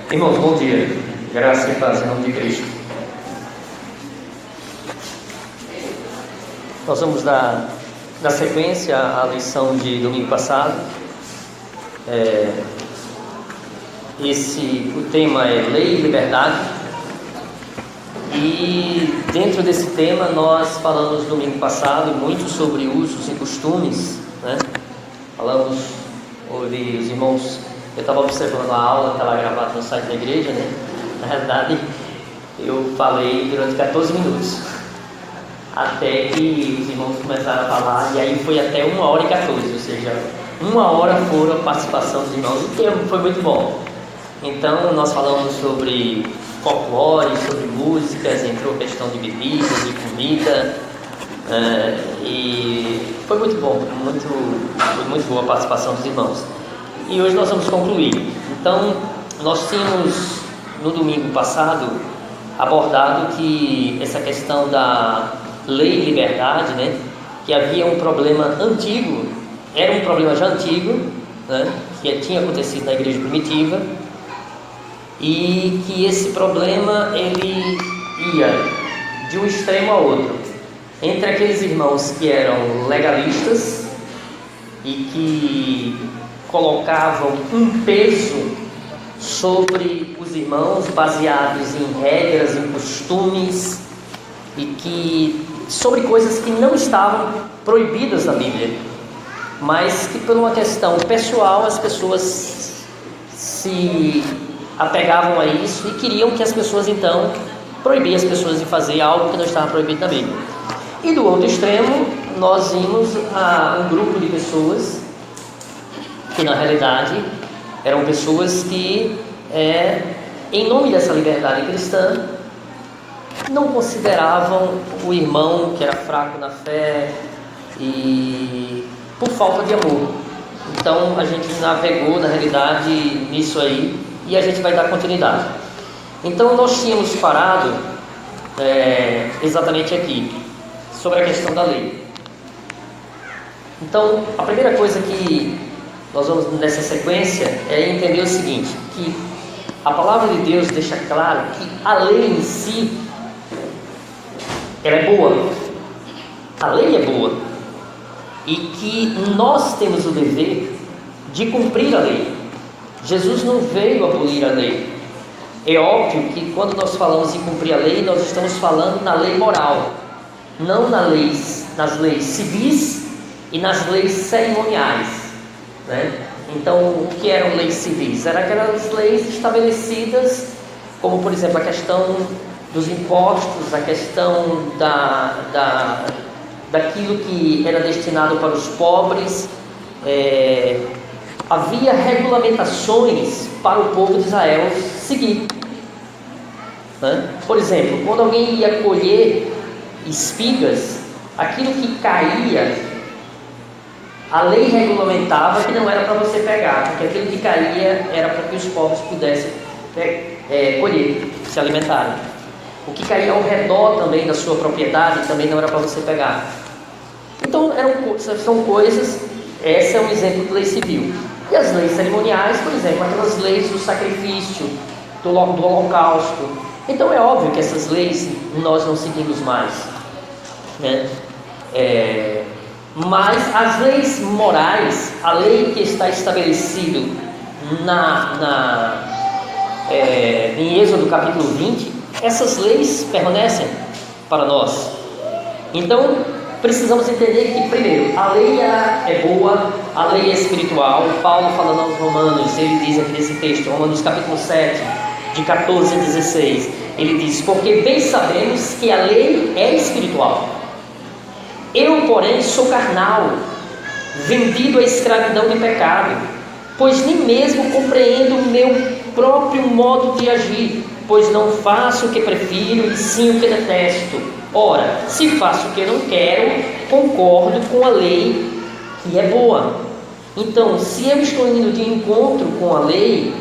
Irmãos, bom dia. Graça e paz em nome de Cristo. Nós vamos dar sequência à lição de domingo passado. O tema é Lei e Liberdade. E dentro desse tema nós falamos domingo passado muito sobre usos e costumes, né? Ouvi os irmãos. Eu estava observando a aula que estava gravada no site da igreja, né? Na realidade, eu falei durante 14 minutos, até que os irmãos começaram a falar, e aí foi até 1h14, ou seja, 1 hora foram a participação dos irmãos, e o tempo foi muito bom. Então, nós falamos sobre folclore, sobre músicas, entrou a questão de bebidas, de comida, e foi muito bom, foi muito boa a participação dos irmãos. E hoje nós vamos concluir. Então, nós tínhamos no domingo passado abordado que essa questão da lei e liberdade, né, que havia um problema antigo, era um problema já antigo, né, que tinha acontecido na igreja primitiva, e que esse problema ele ia de um extremo ao outro, entre aqueles irmãos que eram legalistas e que colocavam um peso sobre os irmãos baseados em regras, em costumes e sobre coisas que não estavam proibidas na Bíblia, mas que por uma questão pessoal as pessoas se apegavam a isso e queriam que as pessoas então proibissem as pessoas de fazer algo que não estava proibido na Bíblia. E do outro extremo nós vimos um grupo de pessoas que na realidade eram pessoas que, em nome dessa liberdade cristã, não consideravam o irmão que era fraco na fé e por falta de amor. Então a gente navegou na realidade nisso aí e a gente vai dar continuidade. Então nós tínhamos parado exatamente aqui, sobre a questão da lei. Então a primeira coisa que nós vamos nessa sequência entender o seguinte, que a palavra de Deus deixa claro que a lei em si, ela é boa, a lei é boa, e que nós temos o dever de cumprir a lei. Jesus não veio abolir a lei. É óbvio que quando nós falamos em cumprir a lei, nós estamos falando na lei moral, não nas leis civis e nas leis cerimoniais, né? Então, o que eram leis civis? Eram aquelas leis estabelecidas, como por exemplo a questão dos impostos, a questão daquilo que era destinado para os pobres. Havia regulamentações para o povo de Israel seguir, né? Por exemplo, quando alguém ia colher espigas, aquilo que caía, a lei regulamentava que não era para você pegar, porque aquilo que caía era para que os pobres pudessem colher, se alimentarem. O que caía ao redor também da sua propriedade também não era para você pegar. Então são coisas. Esse é um exemplo de lei civil. E as leis cerimoniais, por exemplo, aquelas leis do sacrifício, do holocausto. Então é óbvio que essas leis nós não seguimos mais, né? Mas as leis morais, a lei que está estabelecida em Êxodo capítulo 20, essas leis permanecem para nós. Então precisamos entender que, primeiro, a lei é boa, a lei é espiritual. Paulo, falando aos Romanos, ele diz aqui nesse texto, Romanos capítulo 7, de 14 a 16, ele diz: porque bem sabemos que a lei é espiritual. Eu, porém, sou carnal, vendido à escravidão do pecado, pois nem mesmo compreendo o meu próprio modo de agir, pois não faço o que prefiro, e sim o que detesto. Ora, se faço o que não quero, concordo com a lei que é boa. Então, se eu estou indo de encontro com a lei,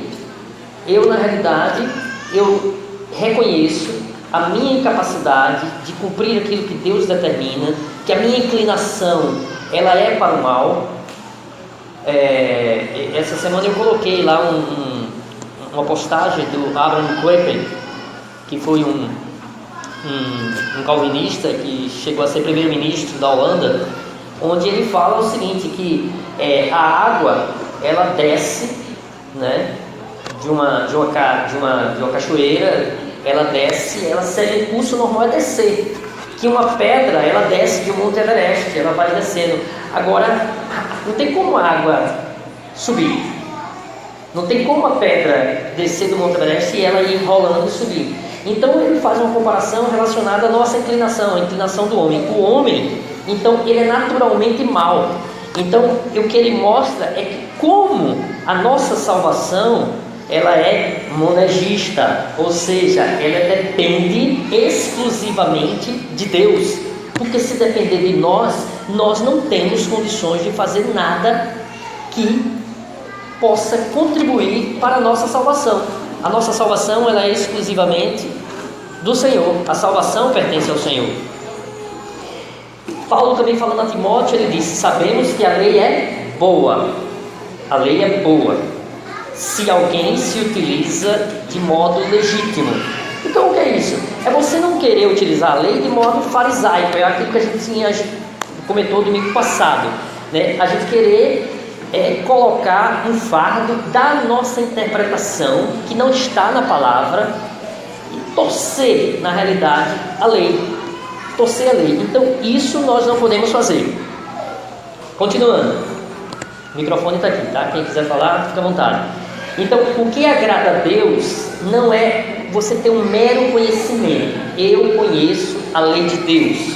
na realidade, eu reconheço a minha incapacidade de cumprir aquilo que Deus determina, que a minha inclinação, ela é para o mal. Essa semana eu coloquei lá uma postagem do Abraham Kuyper, que foi um calvinista que chegou a ser primeiro-ministro da Holanda, onde ele fala o seguinte, que a água, ela desce, né, de uma cachoeira, ela desce, ela segue o curso normal é descer, que uma pedra, ela desce de um Monte Everest, ela vai descendo. Agora, não tem como a água subir, não tem como a pedra descer do Monte Everest e ela ir rolando e subir. Então ele faz uma comparação relacionada à nossa inclinação, a inclinação do homem. O homem, então, ele é naturalmente mau. Então, o que ele mostra é que como a nossa salvação, ela é monergista, ou seja, ela depende exclusivamente de Deus. Porque se depender de nós, nós não temos condições de fazer nada que possa contribuir para a nossa salvação. A nossa salvação, ela é exclusivamente do Senhor. A salvação pertence ao Senhor. Paulo também falando a Timóteo, ele disse: sabemos que a lei é boa. A lei é boa se alguém se utiliza de modo legítimo. Então o que é isso? É você não querer utilizar a lei de modo farisaico. É aquilo que a gente comentou domingo passado, né? A gente querer colocar um fardo da nossa interpretação que não está na palavra e torcer, na realidade, a lei. Torcer a lei. Então isso nós não podemos fazer. Continuando, o microfone está aqui, tá? Quem quiser falar, fica à vontade. Então, o que agrada a Deus não é você ter um mero conhecimento. Eu conheço a lei de Deus.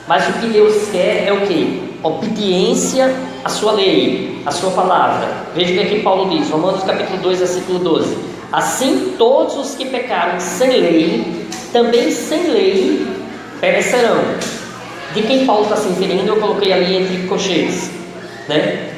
Mas o que Deus quer é o quê? Obediência à sua lei, à sua palavra. Veja o que aqui Paulo diz, Romanos capítulo 2, versículo 12. Assim, todos os que pecaram sem lei, também sem lei, perecerão. De quem Paulo está se referindo, eu coloquei ali entre colchetes, né?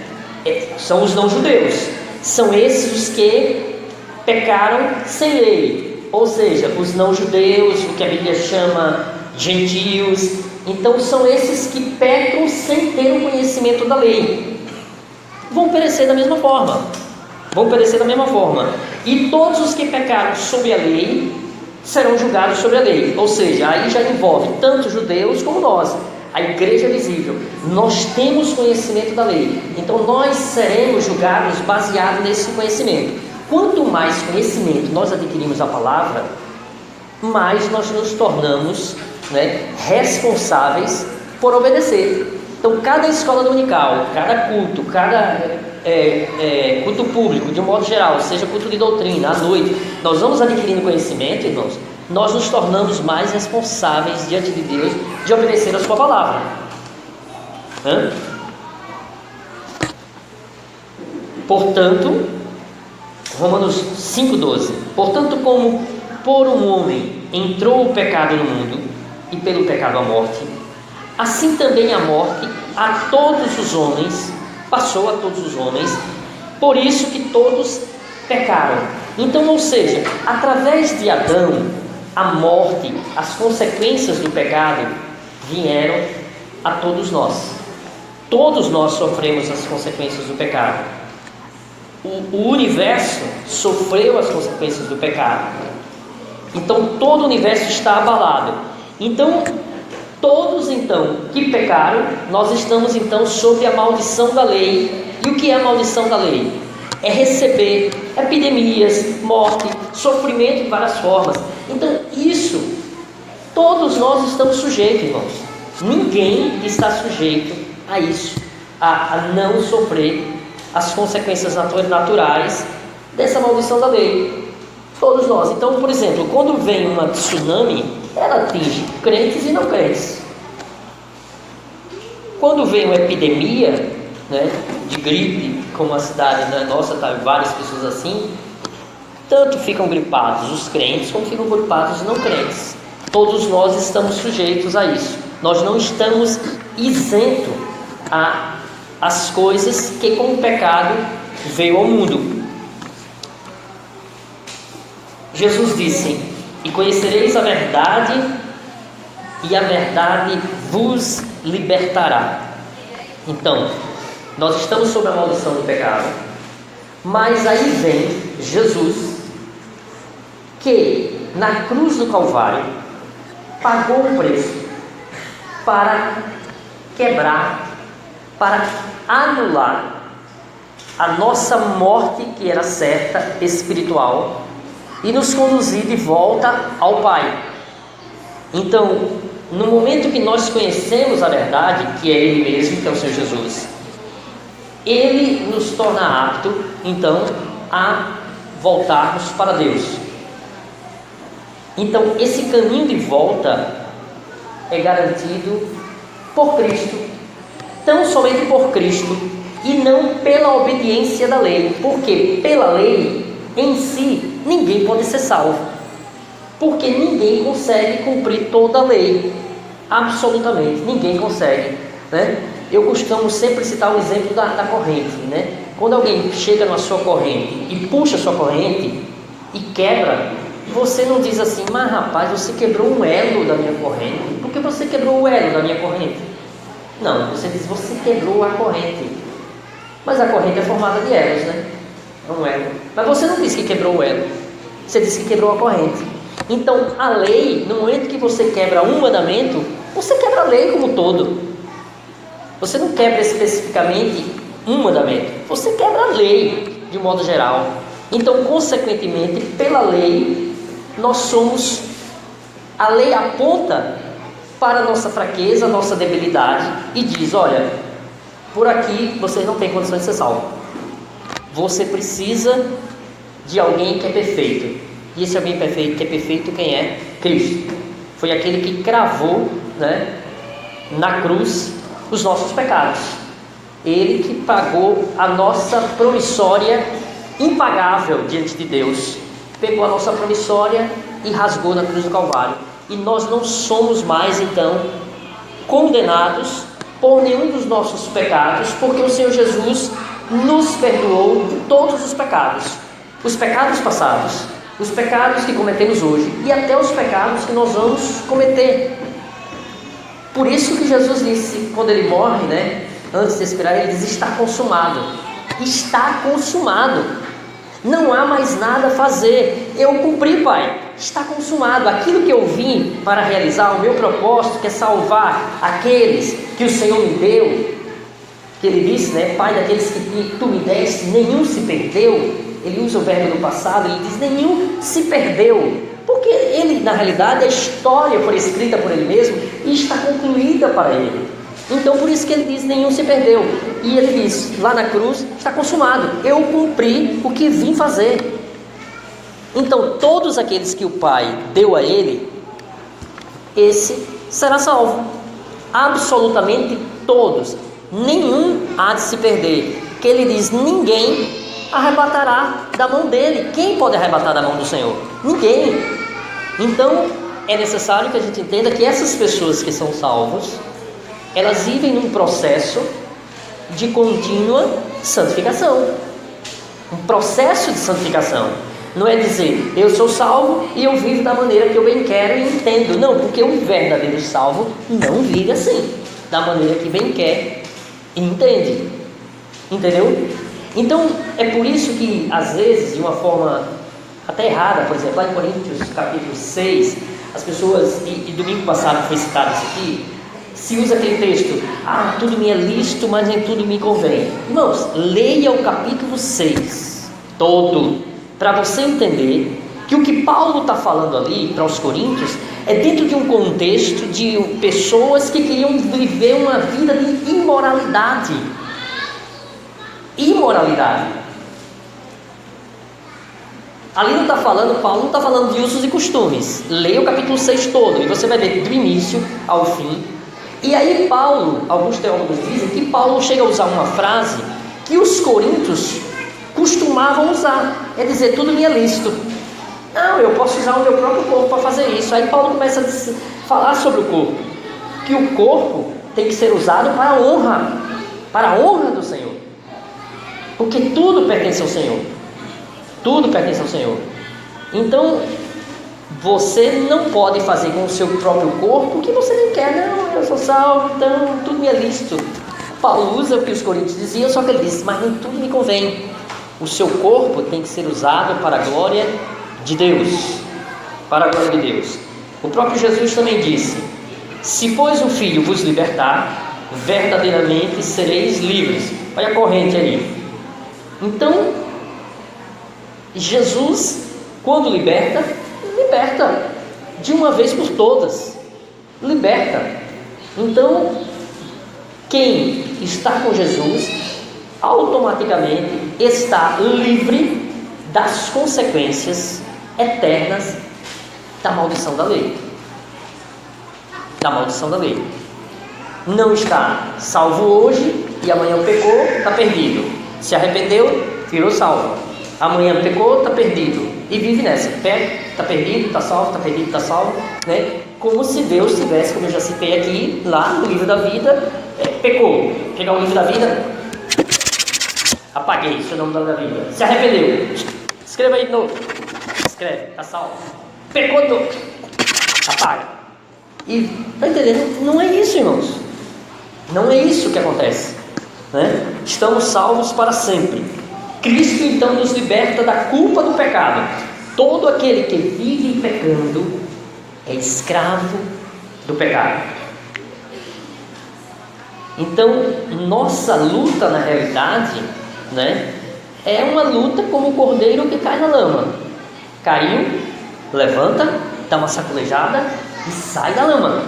São os não-judeus. São esses os que pecaram sem lei, ou seja, os não-judeus, o que a Bíblia chama gentios. Então são esses que pecam sem ter o conhecimento da lei. Vão perecer da mesma forma. E todos os que pecaram sob a lei serão julgados sobre a lei. Ou seja, aí já envolve tanto judeus como nós. A igreja é visível. Nós temos conhecimento da lei. Então nós seremos julgados baseado nesse conhecimento. Quanto mais conhecimento nós adquirimos da palavra, mais nós nos tornamos, né, responsáveis por obedecer. Então cada escola dominical, cada culto, culto público, de um modo geral, seja culto de doutrina, à noite, nós vamos adquirindo conhecimento, irmãos, nós nos tornamos mais responsáveis diante de Deus de obedecer a sua palavra. Portanto, Romanos 5,12: portanto, como por um homem entrou o pecado no mundo, e pelo pecado a morte, assim também a morte a todos os homens, passou a todos os homens, por isso que todos pecaram. Então, ou seja, através de Adão, a morte, as consequências do pecado vieram a todos nós. Todos nós sofremos as consequências do pecado. O universo sofreu as consequências do pecado. Então todo o universo está abalado. Então todos que pecaram, nós estamos então sob a maldição da lei. E o que é a maldição da lei? É receber epidemias, morte, sofrimento de várias formas. Então isso, todos nós estamos sujeitos, irmãos. Ninguém está sujeito a isso, a não sofrer as consequências naturais dessa maldição da lei. Todos nós. Então, por exemplo, quando vem uma tsunami, ela atinge crentes e não crentes. Quando vem uma epidemia, né, de gripe, como a cidade, né, nossa, tá várias pessoas assim, tanto ficam gripados os crentes como ficam gripados os não crentes. Todos nós estamos sujeitos a isso. Nós não estamos isentos às coisas que com o pecado veio ao mundo. Jesus disse: e conhecereis a verdade, e a verdade vos libertará. Então, nós estamos sob a maldição do pecado, mas aí vem Jesus, que na cruz do Calvário pagou o preço para quebrar, para anular a nossa morte, que era certa, espiritual, e nos conduzir de volta ao Pai. Então, no momento que nós conhecemos a verdade, que é Ele mesmo, que é o Senhor Jesus, Ele nos torna apto, então, a voltarmos para Deus. Então, esse caminho de volta é garantido por Cristo, tão somente por Cristo, e não pela obediência da lei, porque pela lei em si ninguém pode ser salvo, porque ninguém consegue cumprir toda a lei, absolutamente ninguém consegue, né? Eu costumo sempre citar o exemplo da corrente, né? Quando alguém chega na sua corrente e puxa a sua corrente e quebra, você não diz assim: mas rapaz, você quebrou um elo da minha corrente. Por que você quebrou o elo da minha corrente? Não, você diz: você quebrou a corrente. Mas a corrente é formada de elos, né? É um elo. Mas você não disse que quebrou o elo, você disse que quebrou a corrente. Então a lei, no momento que você quebra um mandamento, você quebra a lei como um todo. Você não quebra especificamente um mandamento, você quebra a lei de um modo geral. Então, consequentemente, pela lei, nós somos... A lei aponta para a nossa fraqueza, a nossa debilidade, e diz: olha, por aqui você não tem condições de ser salvo. Você precisa de alguém que é perfeito. E esse alguém perfeito, que é perfeito, quem é? Cristo. Foi aquele que cravou, né, na cruz os nossos pecados. Ele que pagou a nossa promissória impagável diante de Deus. Pegou a nossa promissória e rasgou na cruz do Calvário. E nós não somos mais, então, condenados por nenhum dos nossos pecados, porque o Senhor Jesus nos perdoou de todos os pecados. Os pecados passados, os pecados que cometemos hoje e até os pecados que nós vamos cometer. Por isso que Jesus disse, quando Ele morre, né, antes de expirar, Ele diz: está consumado. Está consumado. Não há mais nada a fazer. Eu cumpri, Pai. Está consumado. Aquilo que eu vim para realizar, o meu propósito, que é salvar aqueles que o Senhor me deu, que Ele disse, né, Pai, daqueles que tu me deste, nenhum se perdeu. Ele usa o verbo do passado, ele diz: nenhum se perdeu. Porque ele, na realidade, a história foi escrita por Ele mesmo e está concluída para Ele. Então, por isso que Ele diz: nenhum se perdeu. E Ele diz lá na cruz: está consumado. Eu cumpri o que vim fazer. Então, todos aqueles que o Pai deu a Ele, esse será salvo. Absolutamente todos. Nenhum há de se perder. Que Ele diz: ninguém arrebatará da mão dele. Quem pode arrebatar da mão do Senhor? Ninguém. Então, é necessário que a gente entenda que essas pessoas que são salvas, elas vivem num processo de contínua santificação. Um processo de santificação. Não é dizer: eu sou salvo e eu vivo da maneira que eu bem quero e entendo. Não, porque o verdadeiro salvo não vive assim, da maneira que bem quer e entende. Entendeu? Então, é por isso que, às vezes, de uma forma até errada, por exemplo, lá em Coríntios capítulo 6, as pessoas, e domingo passado foi citado isso aqui, se usa aquele texto: ah, tudo me é lícito, mas nem tudo me convém. Irmãos, leia o capítulo 6 todo, para você entender que o que Paulo está falando ali para os coríntios é dentro de um contexto de pessoas que queriam viver uma vida de imoralidade. Imoralidade. Ali não está falando, Paulo não está falando de usos e costumes. Leia o capítulo 6 todo e você vai ver do início ao fim. E aí Paulo, alguns teólogos dizem que Paulo chega a usar uma frase que os coríntios costumavam usar. É dizer: tudo me é lícito. Não, eu posso usar o meu próprio corpo para fazer isso. Aí Paulo começa a falar sobre o corpo. Que o corpo tem que ser usado para a honra. Para a honra do Senhor. Porque tudo pertence ao Senhor. Tudo pertence ao Senhor. Então, você não pode fazer com o seu próprio corpo o que você nem quer. Não, eu sou salvo, então tudo me é lícito. Paulo usa o que os coríntios diziam, só que ele disse: mas nem tudo me convém. O seu corpo tem que ser usado para a glória de Deus. Para a glória de Deus. O próprio Jesus também disse: se pois o Filho vos libertar, verdadeiramente sereis livres. Olha a corrente aí. Então, Jesus, quando liberta, liberta de uma vez por todas. Liberta. Então, quem está com Jesus, automaticamente está livre das consequências eternas da maldição da lei. Da maldição da lei. Não está salvo hoje e amanhã pecou, está perdido. Se arrependeu, virou salvo. Amanhã pecou, está perdido. E vive nessa. Peca, está perdido, está salvo, está perdido, está salvo. Né? Como se Deus tivesse, como eu já citei aqui, lá no livro da vida, pecou. Pegar o livro da vida, apaguei, esse é o nome da vida. Se arrependeu. Escreva aí de novo. Escreve, está salvo. Pecou de novo. Apaga. E, está entendendo? Não é isso, irmãos. Não é isso que acontece, né? Estamos salvos para sempre. Cristo então nos liberta da culpa do pecado. Todo aquele que vive pecando é escravo do pecado. Então, nossa luta na realidade, né, é uma luta como o cordeiro que cai na lama. Caiu, levanta, dá uma sacolejada e sai da lama.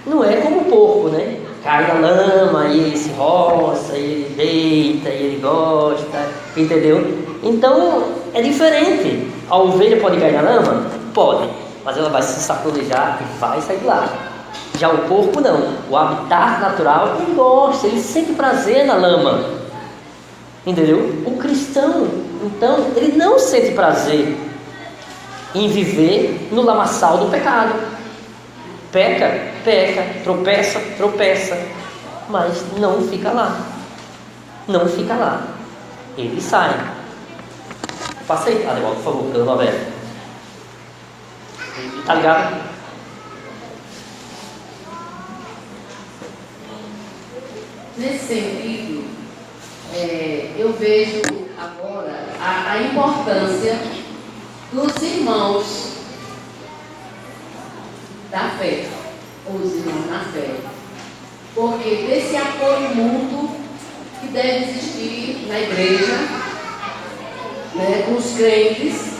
Não é como o porco, né? Cai na lama e ele se roça, e ele deita, e ele gosta, entendeu? Então é diferente. A ovelha pode cair na lama? Pode, mas ela vai se sacolejar e vai sair de lá. Já o porco não. O habitat natural, ele gosta, ele sente prazer na lama, entendeu? O cristão, então, ele não sente prazer em viver no lamaçal do pecado. Peca, tropeça, mas não fica lá. Não fica lá. Ele sai. Passa aí, Adevaldo, por favor, pela novela. Tá ligado? Nesse sentido, eu vejo agora a importância dos irmãos da fé, os irmãos na fé, porque desse apoio mútuo que deve existir na igreja, né, com os crentes,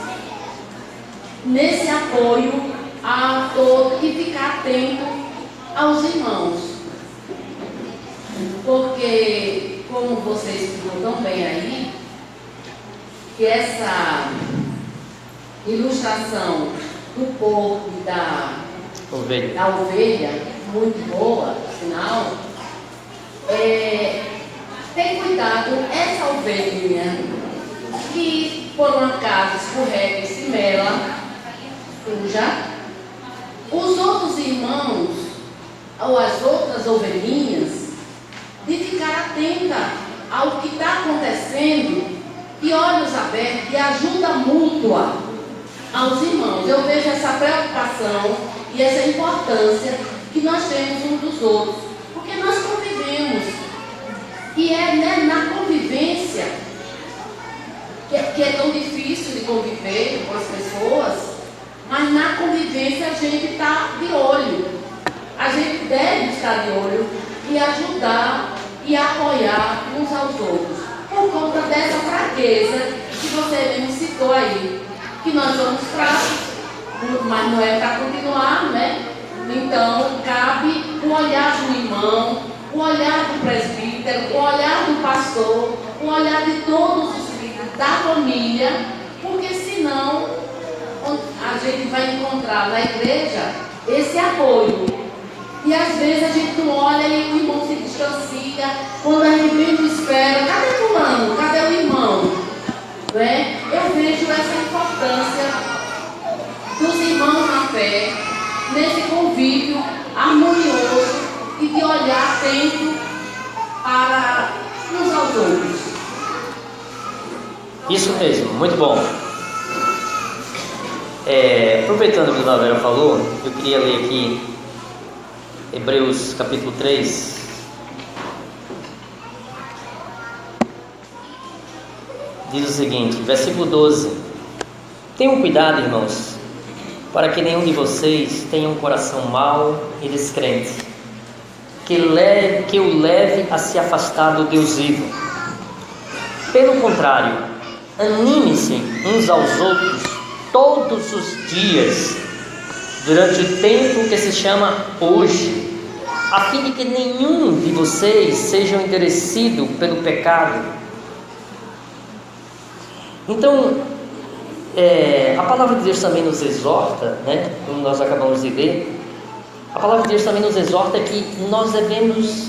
nesse apoio a todo e ficar atento aos irmãos, porque como você explicou tão bem aí, que essa ilustração do porco e da ovelha, muito boa, sinal, tem cuidado, essa ovelhinha que por um acaso escorrega e se mela, suja, os outros irmãos ou as outras ovelhinhas, de ficar atenta ao que está acontecendo, de olhos abertos, de ajuda mútua aos irmãos. Eu vejo essa preocupação e essa importância que nós temos uns dos outros, porque nós convivemos, e é na convivência que é tão difícil de conviver com as pessoas, mas na convivência a gente está de olho, a gente deve estar de olho e ajudar e apoiar uns aos outros, por conta dessa fraqueza que você mesmo citou aí, que nós somos fracos, mas não é para continuar, né? Então cabe o olhar do irmão, o olhar do presbítero, o olhar do pastor, o olhar de todos os filhos da família, porque senão a gente vai encontrar na igreja esse apoio. E às vezes a gente não olha e o irmão se distancia, quando a gente mesmo espera, cadê fulano? Cadê o irmão? Né? Eu vejo essa importância dos irmãos na fé, nesse convívio harmonioso e de olhar atento para uns aos outros. Isso mesmo, muito bom. Aproveitando o que a Vera falou, eu queria ler aqui Hebreus capítulo 3. diz o seguinte, versículo 12: tenham cuidado, irmãos, para que nenhum de vocês tenha um coração mau e descrente, que o leve a se afastar do Deus vivo. Pelo contrário, anime-se uns aos outros todos os dias, durante o tempo que se chama hoje, a fim de que nenhum de vocês seja endurecido pelo pecado. Então, a palavra de Deus também nos exorta, né? Como nós acabamos de ver, a palavra de Deus também nos exorta que nós devemos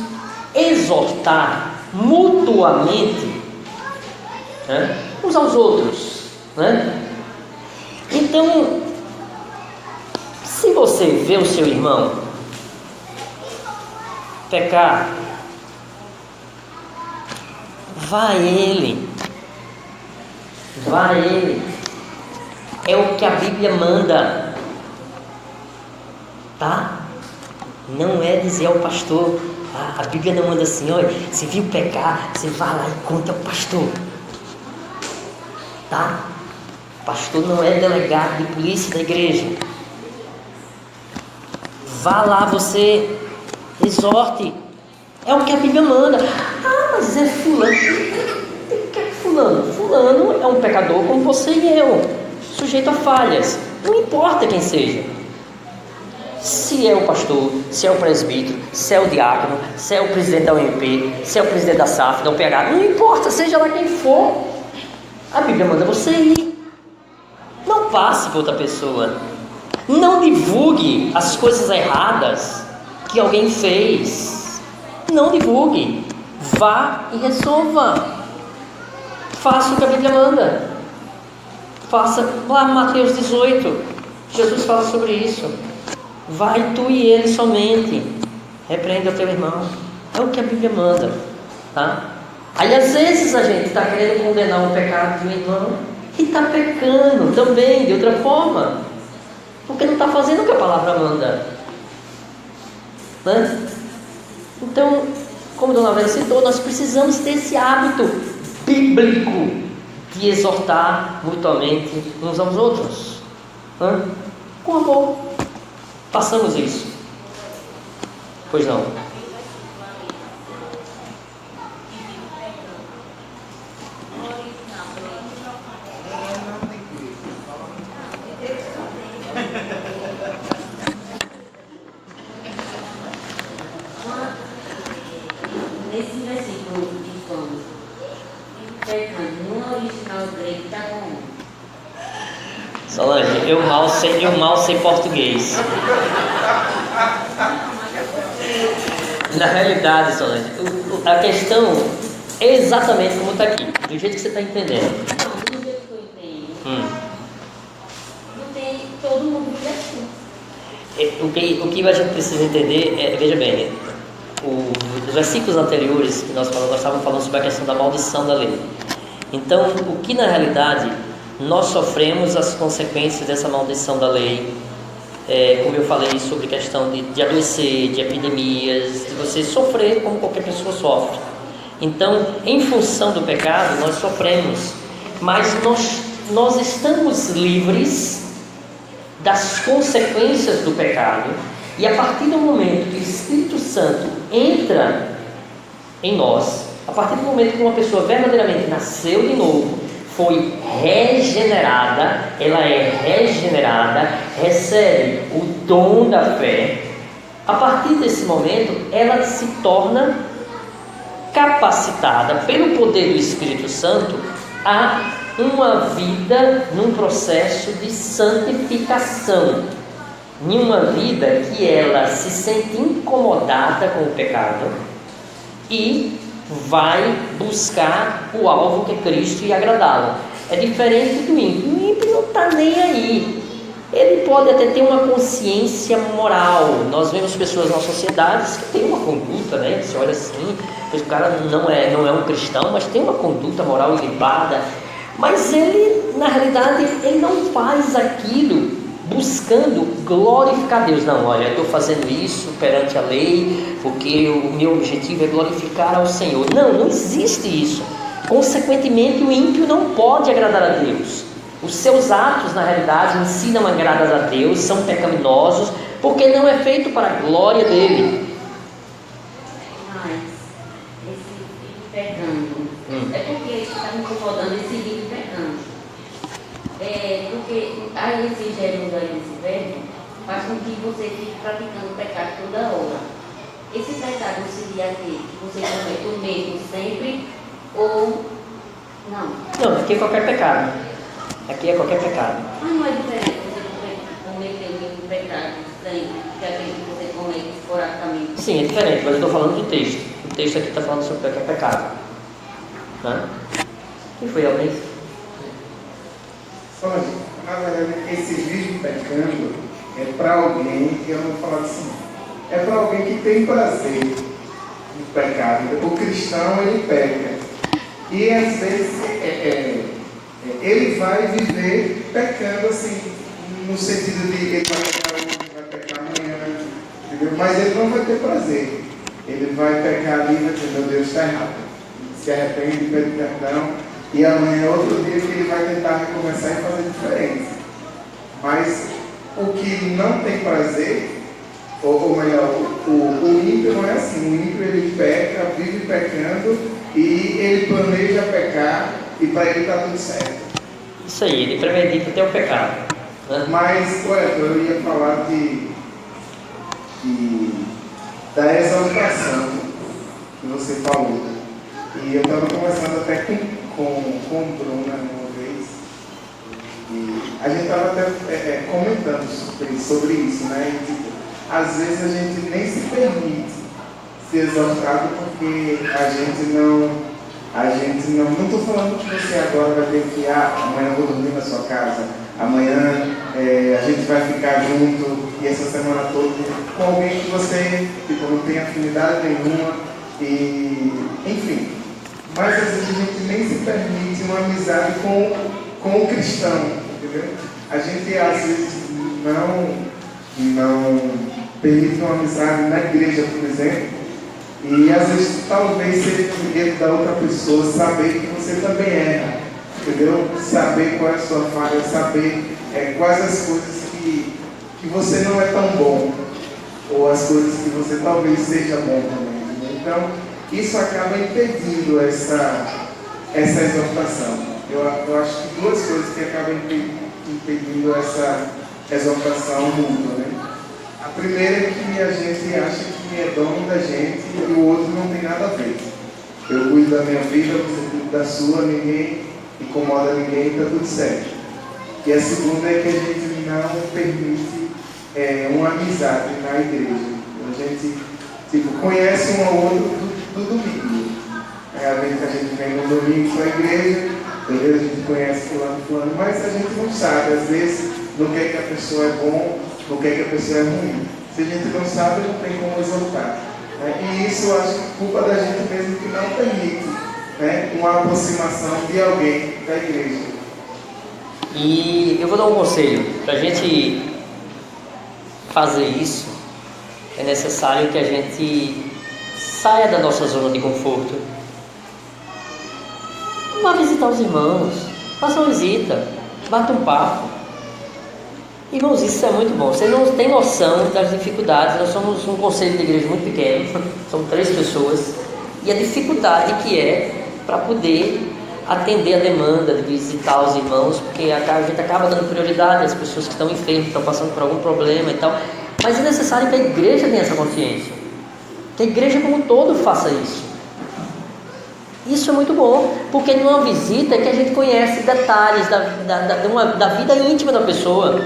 exortar mutuamente, né, uns aos outros, né? Então, se você vê o seu irmão pecar, vá a ele, é o que a Bíblia manda, tá? Não é dizer ao pastor, a Bíblia não manda assim, olha, se viu pecar, você vai lá e conta ao pastor, tá? O pastor não é delegado de polícia da igreja. Vá lá, você exorte, é o que a Bíblia manda. Mas é fulano. O que é fulano? Fulano é um pecador como você e eu, sujeito a falhas, não importa quem seja. Se é o pastor, se é o presbítero, se é o diácono, se é o presidente da UMP, se é o presidente da SAF, da UPH, não importa, seja lá quem for, a Bíblia manda você ir. Não passe para outra pessoa, não divulgue as coisas erradas que alguém fez, não divulgue, vá e resolva, faça o que a Bíblia manda, faça lá Mateus 18, Jesus fala sobre isso. Vai tu e ele somente, repreenda o teu irmão, é o que a Bíblia manda, tá? Aí às vezes a gente está querendo condenar o pecado de um irmão e está pecando também de outra forma, porque não está fazendo o que a palavra manda, né? Então, como a Dona Vera citou, nós precisamos ter esse hábito bíblico de exortar mutuamente uns aos outros, né? Com amor. Façamos isso. Pois não. Nesse versículo que estamos pecando no original grego, está como? Solange, eu mal sei português. Na realidade, Solange, a questão é exatamente como está aqui, do jeito que você está entendendo. Não, do jeito que eu entendo. Não tem todo mundo vive assim. O que a gente precisa entender é, veja bem, os versículos anteriores que nós estávamos falando sobre a questão da maldição da lei. Então, o que na realidade nós sofremos as consequências dessa maldição da lei, como eu falei sobre questão de adoecer, de epidemias, de você sofrer como qualquer pessoa sofre. Então, em função do pecado, nós sofremos, mas nós estamos livres das consequências do pecado, e a partir do momento que o Espírito Santo entra em nós, a partir do momento que uma pessoa verdadeiramente nasceu de novo, foi regenerada, ela é regenerada, recebe o dom da fé, a partir desse momento ela se torna capacitada pelo poder do Espírito Santo a uma vida num processo de santificação, em uma vida que ela se sente incomodada com o pecado e vai buscar o alvo que é Cristo e agradá-lo. É diferente do ímpio. O ímpio não está nem aí. Ele pode até ter uma consciência moral. Nós vemos pessoas na sociedade que têm uma conduta, né? Você olha assim, o cara não é um cristão, mas tem uma conduta moral ilibada. Mas ele, na realidade, ele não faz aquilo buscando glorificar Deus. Não, olha, eu estou fazendo isso perante a lei porque o meu objetivo é glorificar ao Senhor. Não existe isso. Consequentemente, o ímpio não pode agradar a Deus. Os seus atos, na realidade, em si não agradam a Deus, são pecaminosos, porque não é feito para a glória dele. Mas, esse vive pecando, é porque está me incomodando esse vive pecando. Porque aí esse gênero aí desse verbo faz com que você fique praticando o pecado toda hora. Esse pecado seria aquele que você comete o mesmo sempre ou não? Não, aqui é qualquer pecado. Aqui é qualquer pecado. Mas não é diferente você cometer o mesmo pecado sempre que aquele que você comete esporadicamente? Sim, é diferente, mas eu estou falando do texto. O texto aqui está falando sobre qualquer pecado. Quem foi, alguém? Olha, na verdade, esse vive pecando é para alguém, eu não vou falar assim, é para alguém que tem prazer no pecado. O cristão, ele peca. E às vezes ele vai viver pecando assim, no sentido de ele vai pecar hoje, vai pecar amanhã, entendeu? Mas ele não vai ter prazer. Ele vai pecar ali e vai dizer, meu Deus, está errado. Se arrepende, pede perdão, e amanhã é outro dia que ele vai tentar recomeçar e fazer diferença. Mas o que não tem prazer, ou melhor, o ímpio não é assim. O ímpio, ele peca, vive pecando, e ele planeja pecar, e para ele está tudo certo. Isso aí, ele premedita até o pecado. Mas, eu ia falar da exaltação que você falou. E eu estava conversando até com Bruna uma vez, e a gente estava até comentando sobre isso, né? E, tipo, às vezes a gente nem se permite ser exaltado porque a gente não estou falando que você agora vai ter que, amanhã eu vou dormir na sua casa, amanhã a gente vai ficar junto, e essa semana toda com alguém que você não tem afinidade nenhuma, e enfim. Mas às vezes a gente nem se permite uma amizade com o cristão, entendeu? A gente às vezes não permite uma amizade na igreja, por exemplo, e às vezes talvez seja o medo da outra pessoa saber que você também erra, entendeu? Saber qual é a sua falha, saber quais as coisas que você não é tão bom, ou as coisas que você talvez seja bom também, entendeu? Então, isso acaba impedindo essa exaltação. Eu acho que duas coisas que acabam impedindo essa exaltação mútua, né? A primeira é que a gente acha que é dono da gente e o outro não tem nada a ver. Eu cuido da minha vida, você cuida da sua, ninguém incomoda ninguém, está tudo certo. E a segunda é que a gente não permite uma amizade na igreja. A gente conhece um ao outro do domingo. A gente vem no domingo para a igreja, beleza? A gente conhece fulano, mas a gente não sabe, às vezes, no que é que a pessoa é bom, no que é que a pessoa é ruim. Se a gente não sabe, não tem como exaltar. E isso eu acho que é culpa da gente mesmo que não permite uma aproximação de alguém da igreja. E eu vou dar um conselho. Para a gente fazer isso, é necessário que a gente saia da nossa zona de conforto. Vá visitar os irmãos, faça uma visita, bata um papo. Irmãos, isso é muito bom. Você não tem noção das dificuldades. Nós somos um conselho de igreja muito pequeno, somos 3 pessoas, e a dificuldade que é para poder atender a demanda de visitar os irmãos, porque a gente acaba dando prioridade às pessoas que estão enfermas, que estão passando por algum problema e tal. Mas é necessário que a igreja tenha essa consciência, que a igreja como um todo faça isso. Isso é muito bom, porque numa visita é que a gente conhece detalhes da vida íntima da pessoa,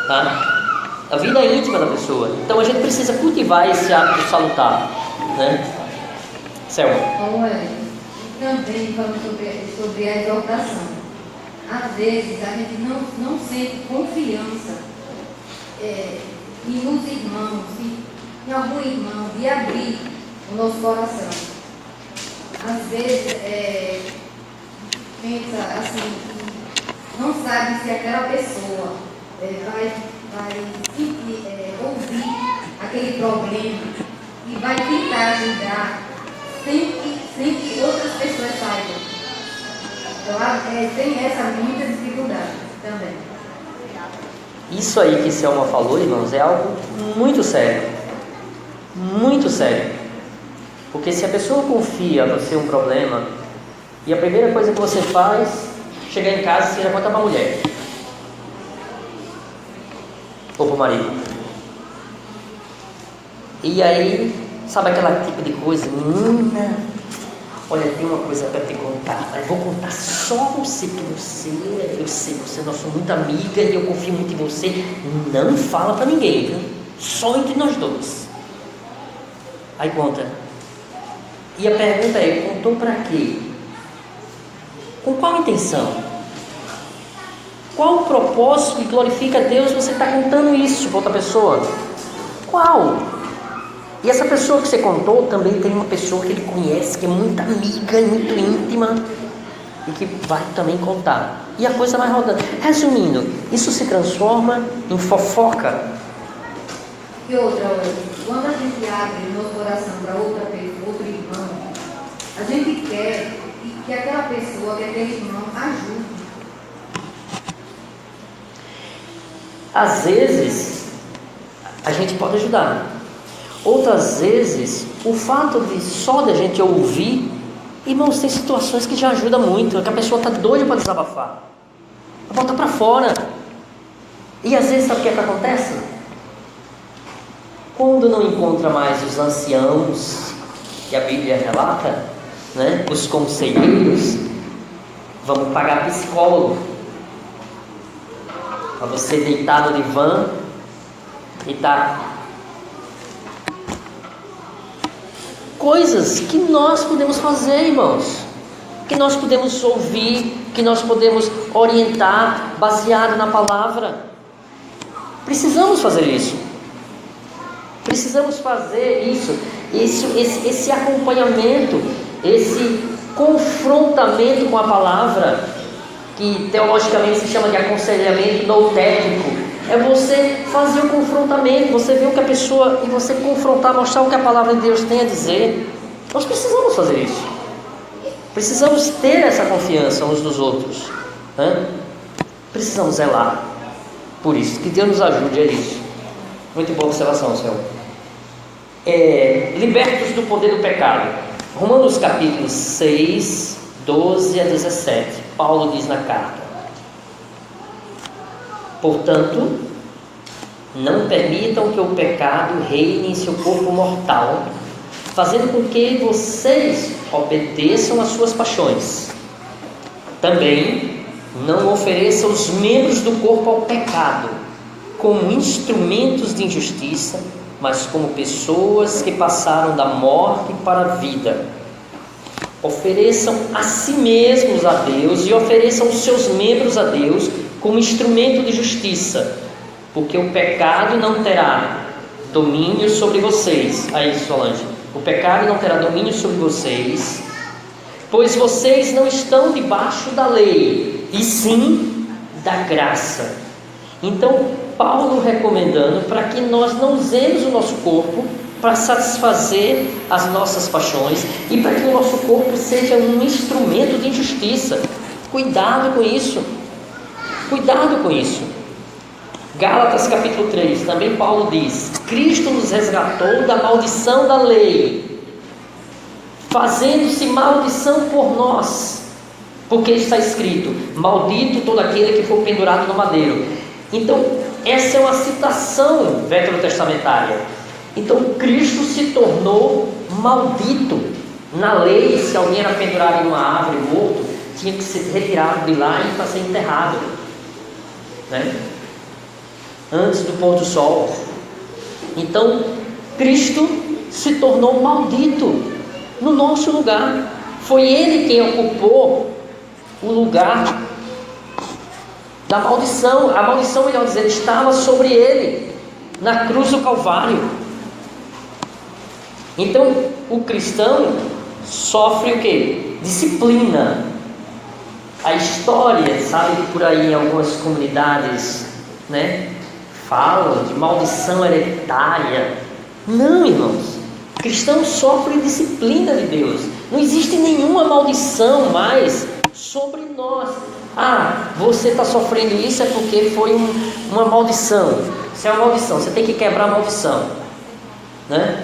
tá? Da vida íntima da pessoa. Então a gente precisa cultivar esse hábito salutar, né? Selma. Olha, também falando sobre a exaltação. Às vezes a gente não sente confiança nos irmãos, em algum irmão, de abrir o nosso coração. Às vezes pensa assim, não sabe se aquela pessoa vai ouvir aquele problema e vai tentar ajudar sem que outras pessoas saibam. Então, tem essa muita dificuldade também. Isso aí que Selma falou, irmãos, é algo muito sério. Muito sério. Porque se a pessoa confia no seu problema, e a primeira coisa que você faz, chegar em casa, você já conta para a mulher. Ou para o marido. E aí, sabe aquela tipo de coisa? Menina, olha, tem uma coisa para te contar. Eu vou contar só você, que eu sei que você é nossa muito amiga e eu confio muito em você. Não fala para ninguém, viu? Só entre nós dois. Aí conta. E a pergunta é, contou para quê? Com qual intenção? Qual o propósito que glorifica a Deus você está contando isso para outra pessoa? Qual? E essa pessoa que você contou também tem uma pessoa que ele conhece, que é muito amiga e muito íntima, e que vai também contar. E a coisa vai rodando. Resumindo, isso se transforma em fofoca. E outra, quando a gente abre o nosso coração para outra pessoa, outro irmão, a gente quer que aquela pessoa, que aquele irmão, ajude. Às vezes, a gente pode ajudar. Outras vezes, o fato de só da gente ouvir, irmãos, tem situações que já ajuda muito, é que a pessoa está doida para desabafar, bota para fora. E às vezes, sabe o que acontece? Quando não encontra mais os anciãos, que a Bíblia relata, né, os conselheiros, vamos pagar psicólogo, para você deitar no divã e tá. Coisas que nós podemos fazer, irmãos, que nós podemos ouvir, que nós podemos orientar, baseado na palavra. Precisamos fazer isso. Precisamos fazer isso, esse acompanhamento, esse confrontamento com a palavra, que teologicamente se chama de aconselhamento noutético. É você fazer o confrontamento, você ver o que a pessoa, e você confrontar, mostrar o que a palavra de Deus tem a dizer. Nós precisamos fazer isso. Precisamos ter essa confiança uns dos outros. Precisamos zelar por isso. Que Deus nos ajude a isso. Muito boa observação, Senhor. Libertos do poder do pecado. Romanos capítulo 6, 12 a 17. Paulo diz na carta: portanto, não permitam que o pecado reine em seu corpo mortal, fazendo com que vocês obedeçam às suas paixões. Também não ofereçam os membros do corpo ao pecado como instrumentos de injustiça, mas como pessoas que passaram da morte para a vida. Ofereçam a si mesmos a Deus e ofereçam os seus membros a Deus como instrumento de justiça, porque o pecado não terá domínio sobre vocês. Aí, Solange, o pecado não terá domínio sobre vocês, pois vocês não estão debaixo da lei, e sim da graça. Então, Paulo recomendando para que nós não usemos o nosso corpo para satisfazer as nossas paixões e para que o nosso corpo seja um instrumento de injustiça. Cuidado com isso. Cuidado com isso. Gálatas capítulo 3, também Paulo diz: Cristo nos resgatou da maldição da lei, fazendo-se maldição por nós, porque está escrito: maldito todo aquele que for pendurado no madeiro. Então, essa é uma citação veterotestamentária. Então, Cristo se tornou maldito. Na lei, se alguém era pendurado em uma árvore morto, tinha que ser retirado de lá e para ser enterrado, né? Antes do pôr do sol. Então, Cristo se tornou maldito no nosso lugar. Foi Ele quem ocupou o lugar da maldição. A maldição, melhor dizendo, estava sobre Ele na cruz do Calvário. Então, o cristão sofre o quê? Disciplina. A história, sabe que por aí em algumas comunidades, né, falam de maldição hereditária. Não, irmãos. Cristãos sofrem disciplina de Deus. Não existe nenhuma maldição mais sobre nós. Você está sofrendo isso é porque foi uma maldição. Se é uma maldição, você tem que quebrar a maldição, né?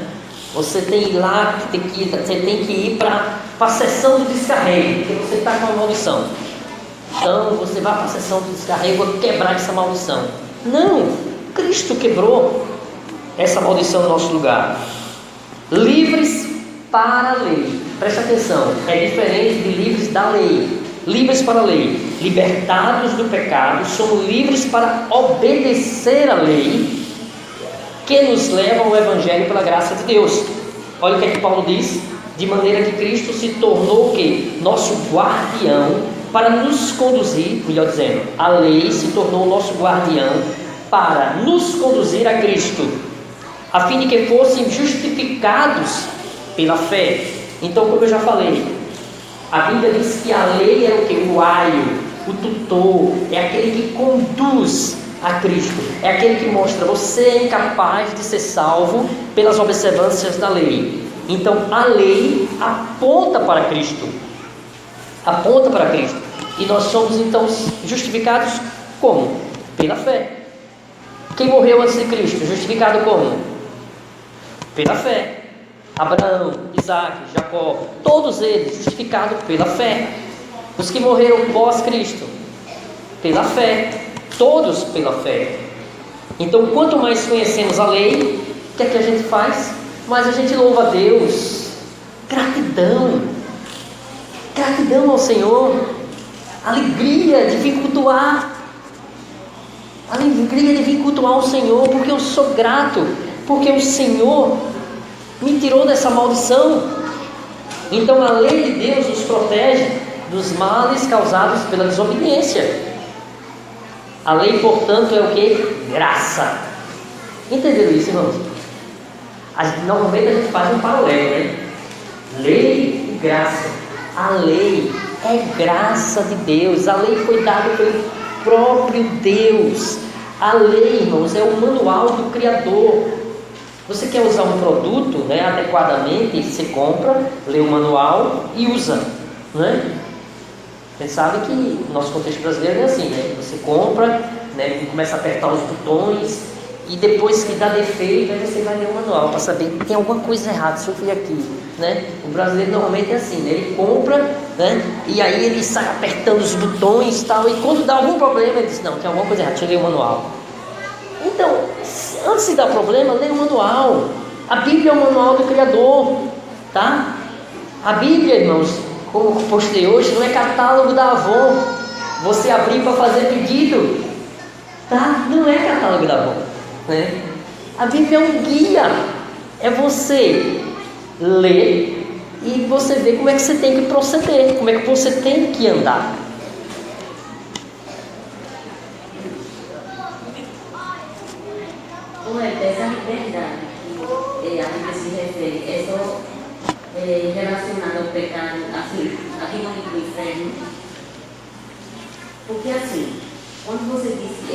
Você tem que ir lá, você tem que ir para a sessão do descarrego, porque você está com uma maldição. Então você vai para a sessão do descarrego quebrar essa maldição. Não, Cristo quebrou essa maldição no nosso lugar. Livres para a lei. Presta atenção, é diferente de livres da lei. Livres para a lei, libertados do pecado, somos livres para obedecer a lei que nos leva ao Evangelho pela graça de Deus. Olha o que é que Paulo diz: de maneira que Cristo se tornou o quê? Nosso guardião para nos conduzir, melhor dizendo, a lei se tornou o nosso guardião para nos conduzir a Cristo, a fim de que fossem justificados pela fé. Então, como eu já falei, a Bíblia diz que a lei é o que? O aio, o tutor, é aquele que conduz a Cristo, é aquele que mostra você é incapaz de ser salvo pelas observâncias da lei. Então a lei aponta para Cristo, aponta para Cristo, e nós somos então justificados como? Pela fé. Quem morreu antes de Cristo, justificado como? Pela fé. Abraão, Isaac, Jacó, todos eles justificados pela fé. Os que morreram pós-Cristo, pela fé. Todos pela fé. Então, quanto mais conhecemos a lei, o que é que a gente faz? Mais a gente louva a Deus. Gratidão. Gratidão ao Senhor. Alegria de vir cultuar. Alegria de vir cultuar o Senhor, porque eu sou grato, porque o Senhor me tirou dessa maldição. Então a lei de Deus nos protege dos males causados pela desobediência. A lei, portanto, é o que? Graça. Entenderam isso, irmãos? Normalmente a gente faz um paralelo, né? Lei e graça. A lei é graça de Deus. A lei foi dada pelo próprio Deus. A lei, irmãos, é o manual do Criador. Você quer usar um produto, né, adequadamente, você compra, lê o manual e usa, né? A gente sabe que no nosso contexto brasileiro é assim, né? Você compra, né, começa a apertar os botões e depois que dá defeito, aí você vai ler o manual para saber que tem alguma coisa errada, se eu fui aqui, né? O brasileiro normalmente é assim, né? Ele compra, né, e aí ele sai apertando os botões e tal, e quando dá algum problema ele diz, não, tem alguma coisa errada, deixa eu ler o manual. Então, antes de dar problema, lê o manual. A Bíblia é o manual do Criador, tá? A Bíblia, irmãos, como postei hoje, não é catálogo da Avon, você abrir para fazer pedido, tá? Não é catálogo da Avon, né? A Bíblia é um guia, é você ler e você ver como é que você tem que proceder, como é que você tem que andar. Não é dessa liberdade que a Bíblia se refere, é só relacionado ao pecado, assim, aqui no livro do inferno. Porque assim, quando você diz que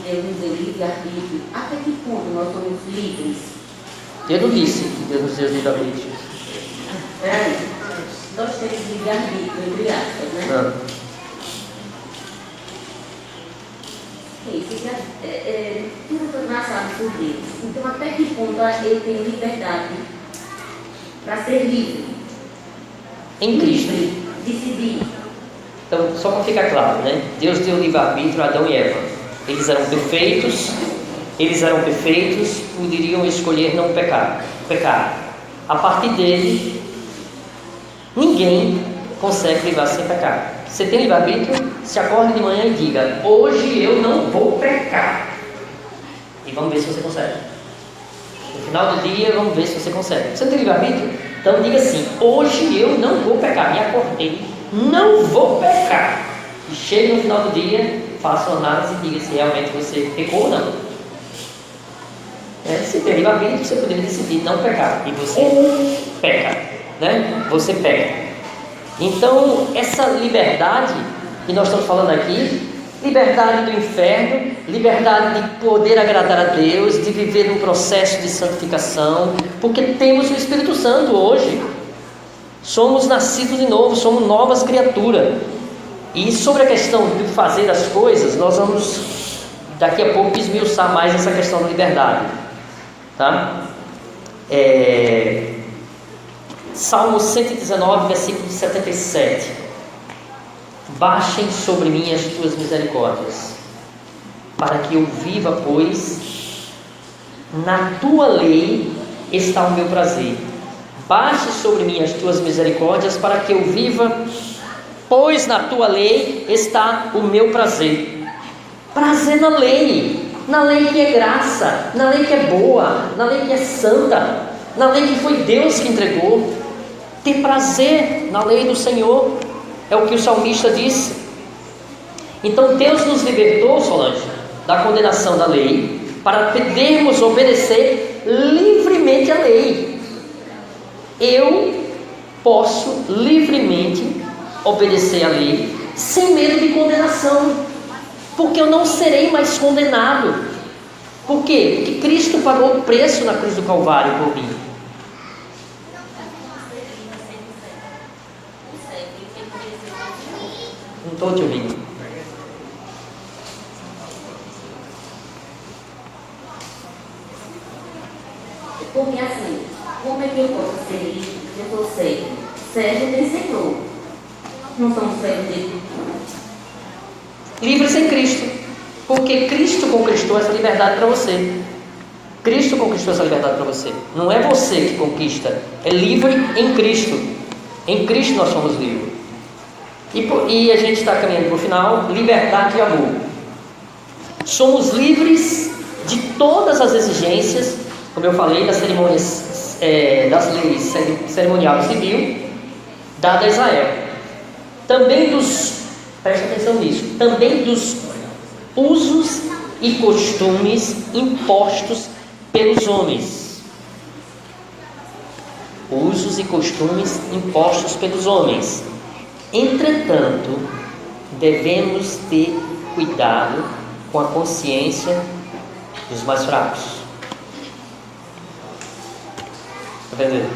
Deus nos deu livre-arbítrio, até que ponto nós somos livres? Eu não disse que Deus nos deu livre-arbítrio. Peraí, nós temos livre-arbítrio, entre aspas, né? Não. Tudo foi traçado por Deus. Então, até que ponto eu tenho liberdade para ser livre? Em Cristo. Livre, decidir. Então, só para ficar claro, né? Deus deu livre-arbítrio a Adão e Eva. Eles eram perfeitos, poderiam escolher não pecar. A partir dele, ninguém consegue livrar-se sem pecar. Você tem livre-arbítrio? Se acorde de manhã e diga, hoje eu não vou pecar. E vamos ver se você consegue. No final do dia, vamos ver se você consegue. Você não tem livre-arbítrio? Então diga assim, hoje eu não vou pecar. Me acordei, não vou pecar. E chega no final do dia, faça uma análise e diga se realmente você pecou ou não. Se tem livre-arbítrio, você poderia decidir não pecar. E você peca, né? Você peca. Então, essa liberdade que nós estamos falando aqui, liberdade do inferno, liberdade de poder agradar a Deus, de viver um processo de santificação, porque temos o Espírito Santo hoje. Somos nascidos de novo, somos novas criaturas. E sobre a questão do fazer as coisas, nós vamos daqui a pouco esmiuçar mais essa questão da liberdade, tá? Salmo 119, versículo 77. Baixem sobre mim as tuas misericórdias, para que eu viva, pois na tua lei está o meu prazer. Baixe sobre mim as tuas misericórdias, para que eu viva, pois na tua lei está o meu prazer. Prazer na lei que é graça, na lei que é boa, na lei que é santa, na lei que foi Deus que entregou. Ter prazer na lei do Senhor, é o que o salmista disse. Então Deus nos libertou, Solange, da condenação da lei, para podermos obedecer livremente a lei. Eu posso livremente obedecer a lei, sem medo de condenação, porque eu não serei mais condenado. Por quê? Porque Cristo pagou o preço na cruz do Calvário por mim. Não estou te ouvindo. Porque assim, como é que eu posso ser livre se eu sou cego? Cego tem Senhor. Não somos cegos de Deus. Livre sem Cristo, porque Cristo conquistou essa liberdade para você. Cristo conquistou essa liberdade para você. Não é você que conquista, é livre em Cristo. Em Cristo nós somos livres. E a gente está caminhando para o final. Liberdade e amor. Somos livres de todas as exigências, como eu falei, das cerimônias, das leis cerimonial e civil dada a Israel. Também preste atenção nisso, também dos usos e costumes impostos pelos homens. Usos e costumes impostos pelos homens. Entretanto, devemos ter cuidado com a consciência dos mais fracos. Está vendo?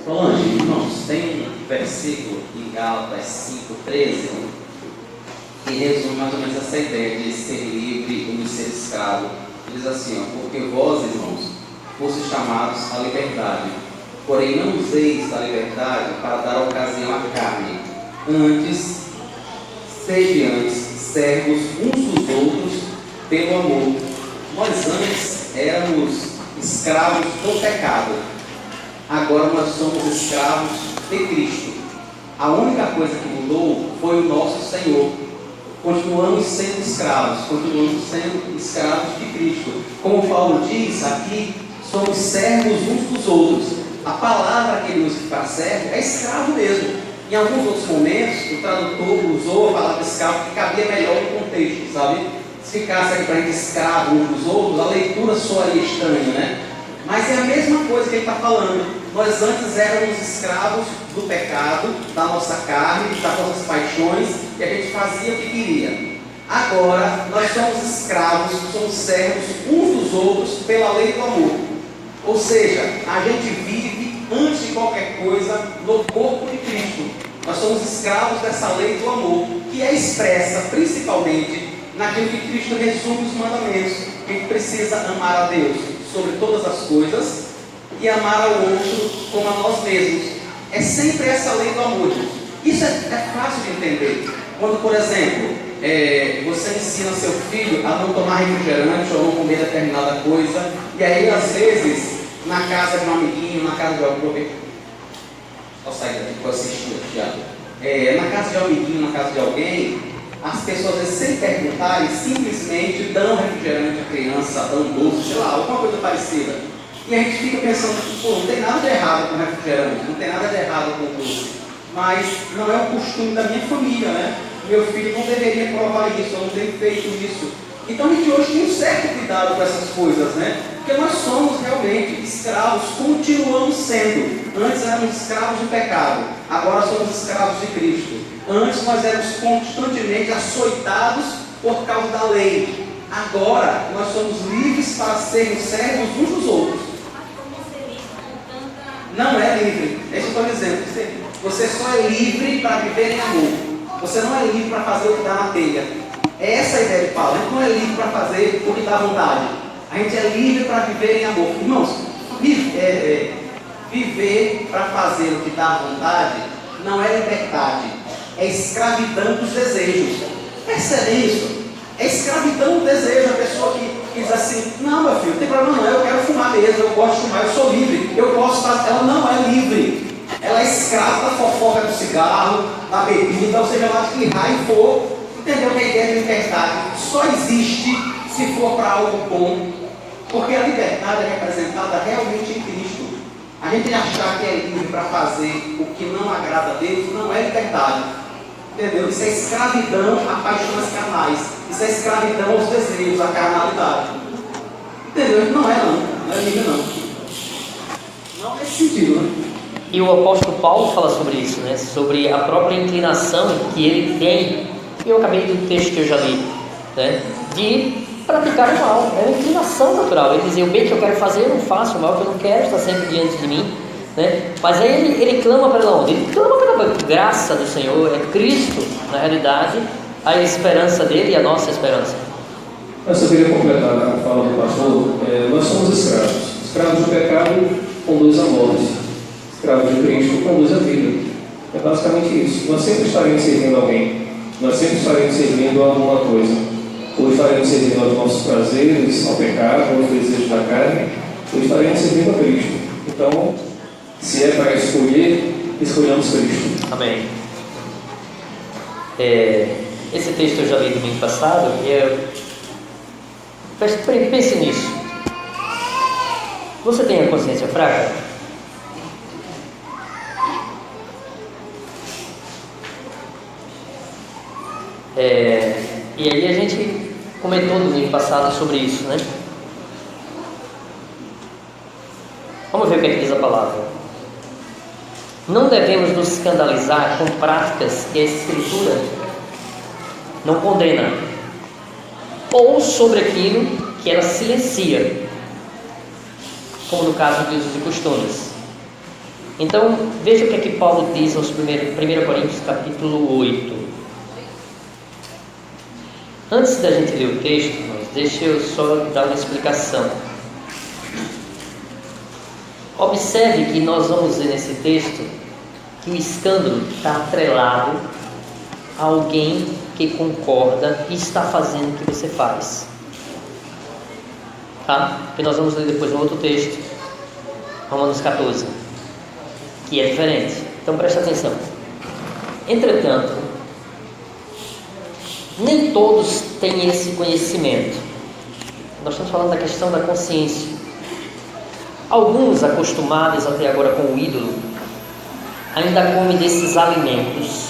Solange, irmãos, tem um versículo em Gálatas 5,13 que resume mais ou menos essa ideia de ser livre ou de ser escravo. Diz assim, ó: porque vós, irmãos, fostes chamados à liberdade, porém não useis da liberdade para dar ocasião à carne. Antes, sede servos uns dos outros pelo amor. Nós antes éramos escravos do pecado. Agora nós somos escravos de Cristo. A única coisa que mudou foi o nosso Senhor. Continuamos sendo escravos de Cristo. Como Paulo diz aqui, somos servos uns dos outros. A palavra que ele usa para servo é escravo mesmo. Em alguns outros momentos, o tradutor usou a palavra escravo que cabia melhor no contexto, sabe? Se ficasse aqui para a gente escravo uns dos outros, a leitura soaria estranha, né? Mas é a mesma coisa que ele está falando. Nós antes éramos escravos do pecado, da nossa carne, das nossas paixões, e a gente fazia o que queria. Agora, nós somos escravos, somos servos uns dos outros pela lei do amor. Ou seja, a gente vive, antes de qualquer coisa, no corpo de Cristo. Nós somos escravos dessa lei do amor, que é expressa principalmente naquilo que Cristo resume os mandamentos. Que a gente precisa amar a Deus sobre todas as coisas e amar ao outro como a nós mesmos. É sempre essa lei do amor. Isso é fácil de entender. Quando, por exemplo, você ensina seu filho a não tomar refrigerante ou não comer determinada coisa, e aí às vezes na casa de um amiguinho, na casa de alguém, na casa de um amiguinho, na casa de alguém, as pessoas, sem perguntarem, simplesmente dão refrigerante à criança, dão doce, sei lá, alguma coisa parecida. E a gente fica pensando, pô, não tem nada de errado com refrigerante, não tem nada de errado com doce, mas não é o costume da minha família, né? Meu filho não deveria provar isso, eu não tenho feito isso. Então a gente hoje tem um certo cuidado com essas coisas, né? Porque nós somos realmente escravos, continuamos sendo. Antes éramos escravos do pecado, agora somos escravos de Cristo. Antes nós éramos constantemente açoitados por causa da lei. Agora nós somos livres para sermos servos uns dos outros. Não é livre, é isso que eu estou dizendo. Você só é livre para viver em amor. Você não é livre para fazer o que dá na telha. É essa a ideia de Paulo. A gente não é livre para fazer o que dá vontade. A gente é livre para viver em amor. Irmãos, viver para fazer o que dá vontade não é liberdade. É escravidão dos desejos. Percebe isso? É escravidão do desejo. A pessoa que diz assim: não, meu filho, não tem problema não, eu quero fumar mesmo, eu gosto de fumar, eu sou livre, eu posso fazer. Ela não é livre. Ela é escrava da fofoca do cigarro, da bebida, ou seja lá de que raio for. Entendeu que a ideia de liberdade só existe se for para algo bom, porque a liberdade é representada realmente em Cristo. A gente achar que é livre para fazer o que não agrada a Deus não é liberdade. Entendeu? Isso é escravidão a paixões carnais. Isso é escravidão aos desejos, à carnalidade. Entendeu? Não é livre não. Não nesse sentido, né? E o apóstolo Paulo fala sobre isso, né? Sobre a própria inclinação que ele tem, e eu acabei do texto que eu já li, né? De praticar o mal. É uma inclinação natural. Ele dizia: o bem que eu quero fazer eu não faço, o mal que eu não quero está sempre diante de mim, né? Mas aí ele clama pela onde? Ele clama pela graça do Senhor. É Cristo, na realidade, a esperança dele e a nossa esperança. Eu só queria completar a fala do pastor. Nós somos escravos do pecado conduz à morte, escravos de Cristo conduz à vida. É basicamente isso. Nós sempre estaremos servindo alguém, nós sempre estaremos servindo a alguma coisa, ou estaremos servindo aos nossos prazeres, ao pecado, aos desejos da carne, ou estaremos servindo a Cristo. Então, se é para escolher, escolhamos Cristo. Amém. Esse texto eu já li domingo passado e pense nisso. Você tem a consciência fraca? E aí a gente comentou no domingo passado sobre isso, né? Vamos ver o que é que diz a palavra. Não devemos nos escandalizar com práticas que a Escritura não condena, ou sobre aquilo que ela silencia, como no caso de usos e costumes. Então, veja o que é que Paulo diz aos 1 Coríntios capítulo 8. Antes da gente ler o texto, deixa eu só dar uma explicação. Observe que nós vamos ver nesse texto que o escândalo está atrelado a alguém que concorda e está fazendo o que você faz. Tá? E nós vamos ler depois um outro texto, Romanos 14, que é diferente. Então preste atenção. Entretanto, nem todos têm esse conhecimento. Nós estamos falando da questão da consciência. Alguns, acostumados até agora com o ídolo, ainda comem desses alimentos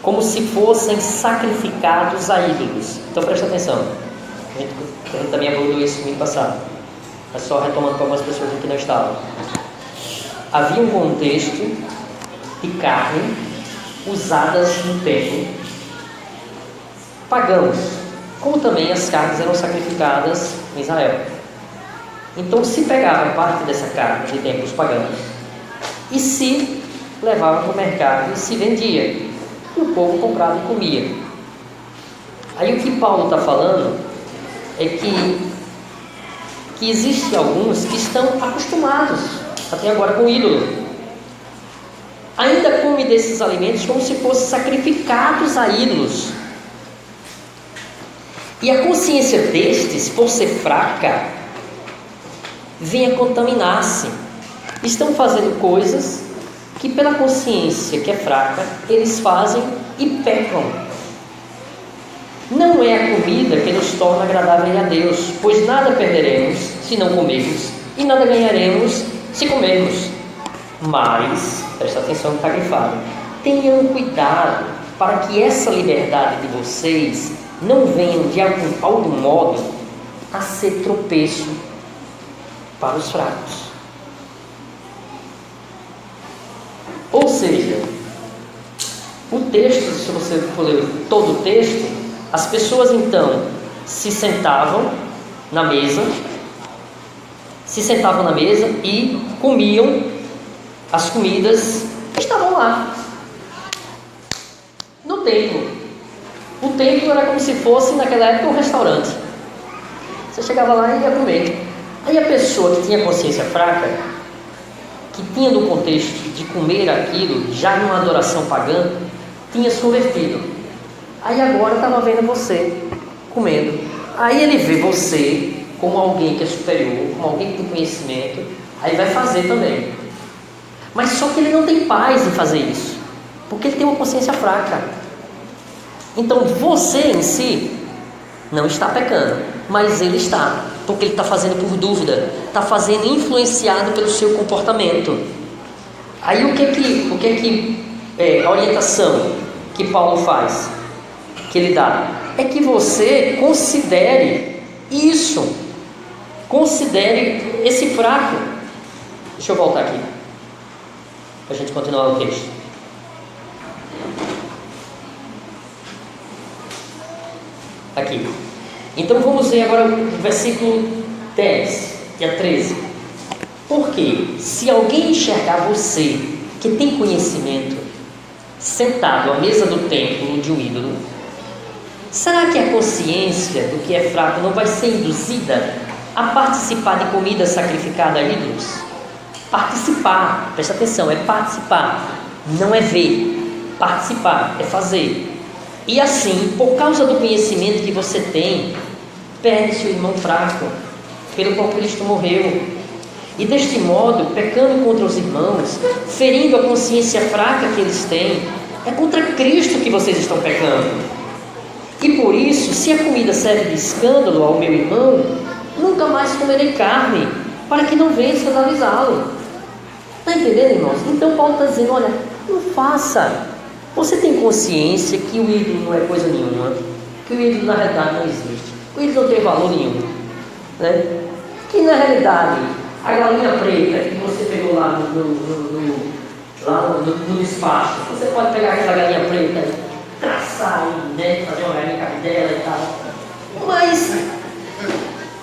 como se fossem sacrificados a ídolos. Então preste atenção. A gente também abordou isso no ano passado, mas só retomando para algumas pessoas que não estavam. Havia um contexto de carne usadas no templo pagãos, como também as carnes eram sacrificadas em Israel. Então se pegava parte dessa carne de templos pagãos e se levava para o mercado e se vendia, e o povo comprava e comia. Aí o que Paulo está falando é que existem alguns que estão acostumados até agora com o ídolo, ainda comem desses alimentos como se fossem sacrificados a ídolos, e a consciência destes, por ser fraca, vem a contaminar-se. Estão fazendo coisas que pela consciência que é fraca, eles fazem e pecam. Não é a comida que nos torna agradável a Deus, pois nada perderemos se não comermos, e nada ganharemos se comermos. Mas, presta atenção no que está grifado, tenham cuidado para que essa liberdade de vocês não venha de algum modo a ser tropeço para os fracos. Ou seja, o texto, se você for ler todo o texto, as pessoas então se sentavam na mesa e comiam as comidas que estavam lá. do templo. O templo era como se fosse, naquela época, um restaurante. Você chegava lá e ia comer. Aí a pessoa que tinha consciência fraca, que tinha no contexto de comer aquilo, já numa adoração pagã, tinha se convertido. Aí agora estava vendo você comendo. Aí ele vê você como alguém que é superior, como alguém que tem conhecimento, aí vai fazer também. Mas só que ele não tem paz em fazer isso, porque ele tem uma consciência fraca. Então você em si não está pecando, mas ele está, porque ele está fazendo por dúvida, está fazendo influenciado pelo seu comportamento. Aí a orientação que Paulo faz, que ele dá, é que você considere isso, considere esse fraco. Deixa eu voltar aqui, para a gente continuar o texto. Aqui. Então vamos ver agora o versículo 10, que é 13. Porque se alguém enxergar você, que tem conhecimento, sentado à mesa do templo de um ídolo, será que a consciência do que é fraco não vai ser induzida a participar de comida sacrificada a ídolos? Participar, presta atenção, é participar, não é ver. Participar é fazer. E assim, por causa do conhecimento que você tem, perde-se o irmão fraco, pelo qual Cristo morreu. E deste modo, pecando contra os irmãos, ferindo a consciência fraca que eles têm, é contra Cristo que vocês estão pecando. E por isso, se a comida serve de escândalo ao meu irmão, nunca mais comerei carne, para que não venha escandalizá-lo. Está entendendo, irmãos? Então Paulo está dizendo, olha, não faça. Você tem consciência que o ídolo não é coisa nenhuma, que o ídolo na realidade não existe, o ídolo não tem valor nenhum, né? Que na realidade a galinha preta que você pegou lá no despacho, você pode pegar aquela galinha preta e traçar e, né, fazer uma galinha cabidela e tal,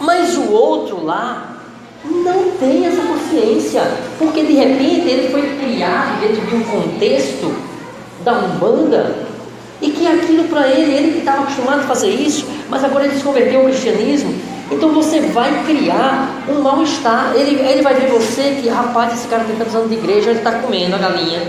mas o outro lá não tem essa consciência, porque de repente ele foi criado dentro de um contexto da Umbanda, e que aquilo para ele que estava acostumado a fazer isso, mas agora ele se converteu ao cristianismo. Então você vai criar um mal-estar. Ele vai ver você que, rapaz, esse cara tem tantos anos de igreja, ele está comendo a galinha,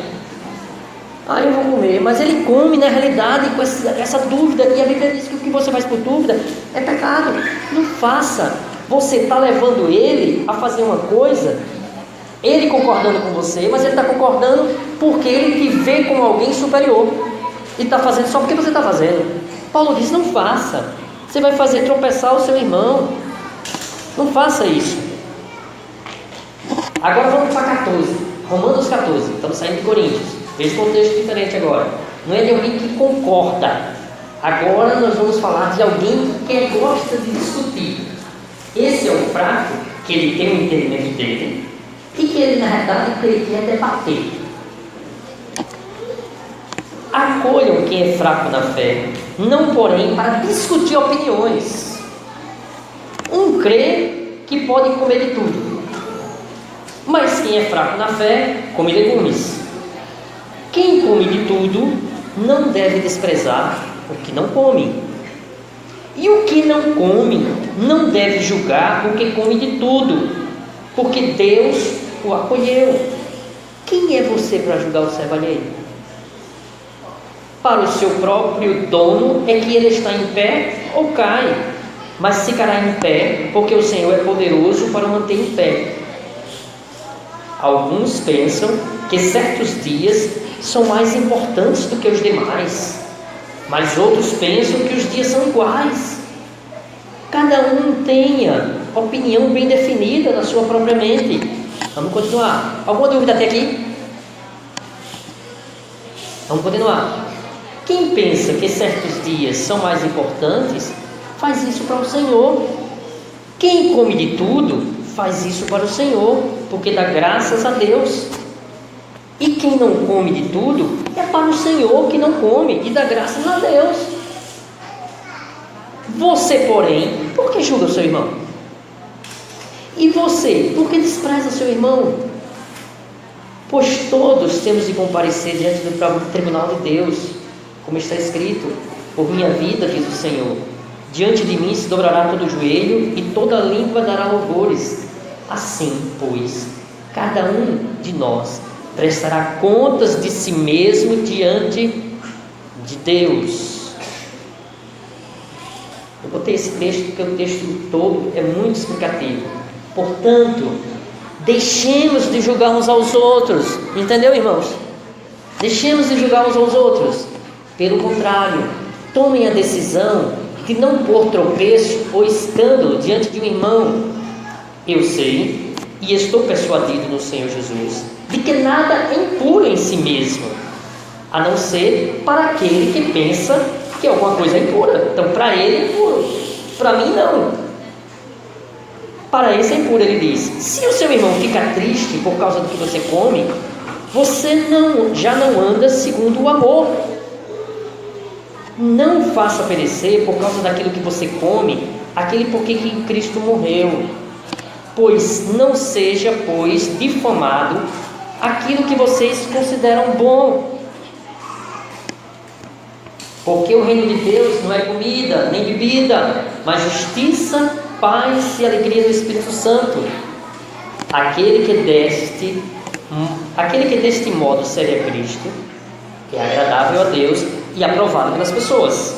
eu vou comer, mas ele come na realidade com essa dúvida, e a Bíblia diz que o que você faz por dúvida é pecado. Não faça. Você está levando ele a fazer uma coisa, ele concordando com você, mas ele está concordando porque ele te vê como alguém superior e está fazendo só porque você está fazendo. Paulo diz, não faça. Você vai fazer tropeçar o seu irmão. Não faça isso. Agora vamos para 14, Romanos 14, estamos saindo de Coríntios. Veja um contexto diferente agora. Não é de alguém que concorda. Agora nós vamos falar de alguém que gosta de discutir. Esse é o fraco, que ele tem o entendimento dele, e que ele, na verdade, ele quer debater. Acolham quem é fraco na fé, não porém para discutir opiniões. Um crê que pode comer de tudo, mas quem é fraco na fé, come legumes. Quem come de tudo, não deve desprezar o que não come. E o que não come, não deve julgar o que come de tudo, porque Deus o acolheu. Quem é você para julgar o servo alheio? Para o seu próprio dono é que ele está em pé ou cai, mas ficará em pé, porque o Senhor é poderoso para o manter em pé. Alguns pensam que certos dias são mais importantes do que os demais, mas outros pensam que os dias são iguais. Cada um tenha opinião bem definida na sua própria mente. Vamos continuar. Alguma dúvida até aqui? Vamos continuar. Quem pensa que certos dias são mais importantes, faz isso para o Senhor. Quem come de tudo, faz isso para o Senhor, porque dá graças a Deus. E quem não come de tudo, é para o Senhor que não come, e dá graças a Deus. Você, porém, por que julga o seu irmão? E você, por que despreza o seu irmão? Pois todos temos de comparecer diante do tribunal de Deus. como está escrito: por minha vida, diz o Senhor, diante de mim se dobrará todo o joelho e toda língua dará louvores. Assim, pois, cada um de nós prestará contas de si mesmo diante de Deus. Eu botei esse texto porque o texto todo é muito explicativo. Portanto, deixemos de julgar uns aos outros. Entendeu, irmãos? Deixemos de julgar uns aos outros. Pelo contrário, tomem a decisão de não pôr tropeço ou escândalo diante de um irmão. Eu sei e estou persuadido no Senhor Jesus de que nada é impuro em si mesmo, a não ser para aquele que pensa que alguma coisa é impura. Então, para ele é impuro, para mim não. Para esse é impuro, ele diz: se o seu irmão fica triste por causa do que você come, você já não anda segundo o amor. Não faça perecer por causa daquilo que você come aquele por que Cristo morreu. Pois não seja, difamado aquilo que vocês consideram bom. Porque o reino de Deus não é comida nem bebida, mas justiça, paz e alegria do Espírito Santo. Aquele que deste modo serve a Cristo é agradável a Deus e aprovado pelas pessoas.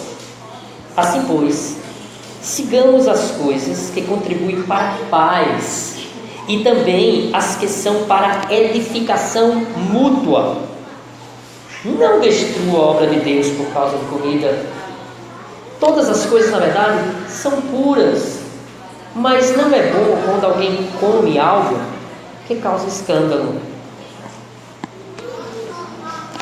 Assim, pois, sigamos as coisas que contribuem para a paz e também as que são para a edificação mútua. Não destrua a obra de Deus por causa de comida. Todas as coisas, na verdade, são puras, mas não é bom quando alguém come algo que causa escândalo.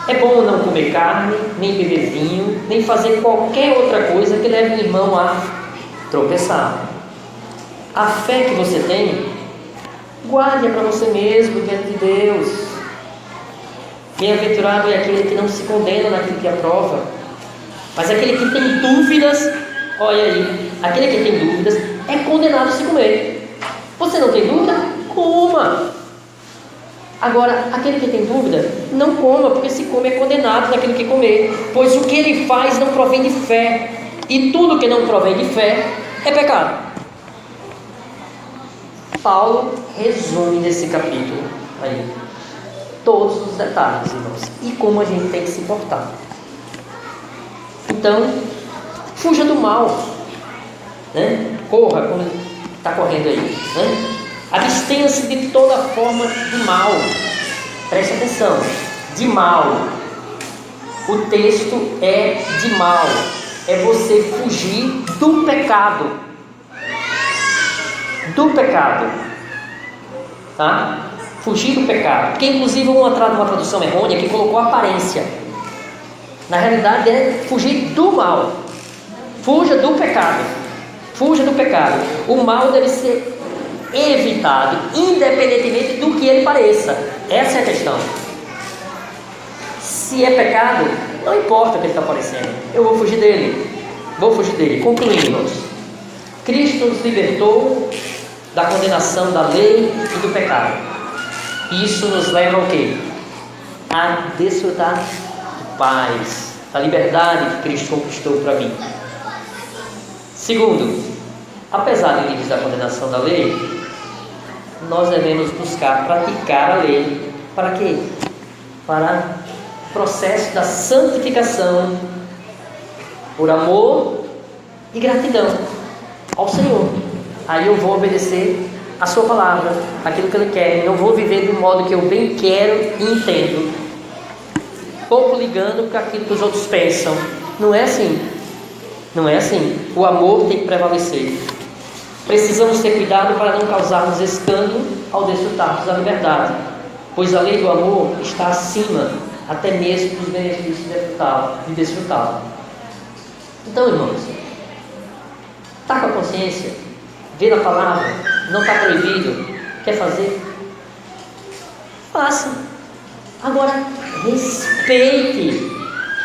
É bom não comer carne, nem beber vinho, nem fazer qualquer outra coisa que leve o irmão a tropeçar. A fé que você tem, guarde-a para você mesmo diante de Deus. Bem-aventurado é aquele que não se condena naquilo que aprova, mas aquele que tem dúvidas, olha aí, aquele que tem dúvidas é condenado a se comer. Você não tem dúvida? Coma! Agora, aquele que tem dúvida, não coma, porque se come é condenado naquilo que comer, pois o que ele faz não provém de fé, e tudo que não provém de fé é pecado. Paulo resume nesse capítulo aí todos os detalhes, irmãos, e como a gente tem que se portar. Então, fuja do mal, né? Corra como está correndo aí, né? Abstenha-se de toda forma de mal. Preste atenção, de mal. O texto é de mal. É você fugir do pecado. Do pecado. Tá? Fugir do pecado. Porque inclusive uma tradução errônea que colocou aparência. Na realidade é fugir do mal. Fuja do pecado. Fuja do pecado. O mal deve ser evitado, independentemente do que ele pareça. Essa é a questão. Se é pecado, não importa o que ele está parecendo, eu vou fugir dele. Concluímos. Cristo nos libertou da condenação da lei e do pecado. Isso nos leva ao quê? A desfrutar de paz, da liberdade que Cristo conquistou para mim. Segundo, apesar de livres da condenação da lei, nós devemos buscar praticar a lei. Para quê? Para o processo da santificação, por amor e gratidão ao Senhor. Aí eu vou obedecer a sua palavra, aquilo que Ele quer. Eu vou viver do modo que eu bem quero e entendo, pouco ligando para aquilo que os outros pensam. Não é assim. Não é assim. O amor tem que prevalecer. Precisamos ter cuidado para não causarmos escândalo ao desfrutarmos da liberdade, pois a lei do amor está acima até mesmo dos benefícios de desfrutá-la. Então, irmãos, está com a consciência, vê na palavra, não está proibido, quer fazer? Faça. Agora, respeite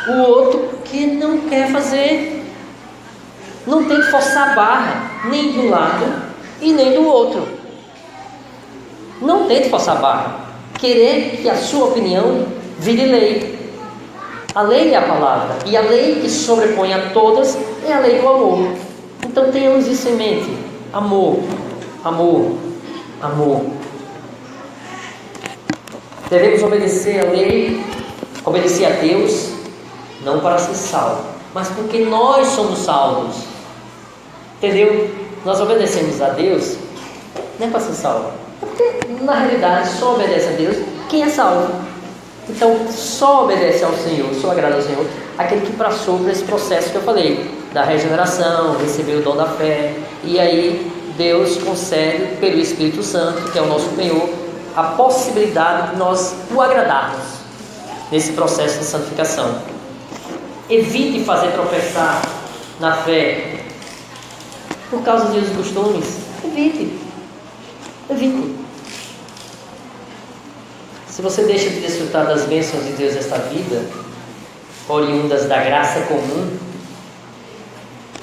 o outro que não quer fazer. Não tem que forçar a barra, nem de um lado e nem do outro. Não tente forçar a barra. Querer que a sua opinião vire lei. A lei é a palavra, e a lei que sobrepõe a todas é a lei do amor. Então tenhamos isso em mente: amor, amor, amor. Devemos obedecer a lei, obedecer a Deus, não para ser salvo, mas porque nós somos salvos. Entendeu? Nós obedecemos a Deus não é para ser salvo, é porque na realidade só obedece a Deus quem é salvo. Então só obedece ao Senhor, só agrada ao Senhor aquele que passou por esse processo que eu falei, da regeneração, recebeu o dom da fé, e aí Deus concede pelo Espírito Santo, que é o nosso Senhor, a possibilidade de nós o agradarmos nesse processo de santificação. Evite fazer tropeçar na fé por causa de os costumes. Evite. Se você deixa de desfrutar das bênçãos de Deus nesta vida, oriundas da graça comum,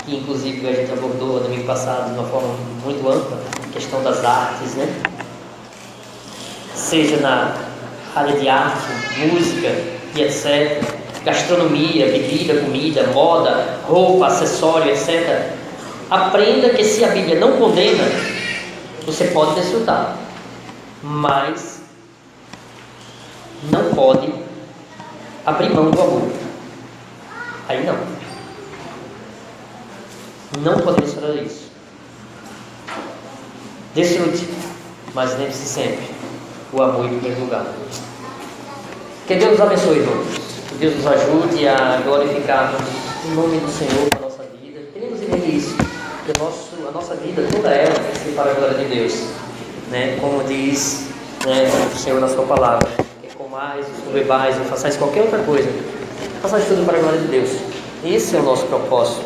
que inclusive a gente abordou no domingo passado de uma forma muito ampla, a questão das artes, né? Seja na área de arte, música e etc., gastronomia, bebida, comida, moda, roupa, acessório, etc. Aprenda que se a Bíblia não condena, você pode desfrutar, mas não pode abrir mão do amor. Aí não podemos fazer isso. Desfrute, mas lembre-se sempre: o amor em primeiro lugar. Que Deus nos abençoe, irmãos. Que Deus nos ajude a glorificarmos o nome do Senhor na nossa vida. Queremos entender isso, que a nossa vida, toda ela, tem que ser para a glória de Deus, né? Como diz, né, o Senhor na sua palavra: que comais, bebais ou façais qualquer outra coisa, façais tudo para a glória de Deus. Esse é o nosso propósito.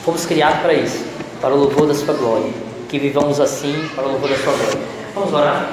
Fomos criados para isso, para o louvor da sua glória. Que vivamos assim para o louvor da sua glória. Vamos orar?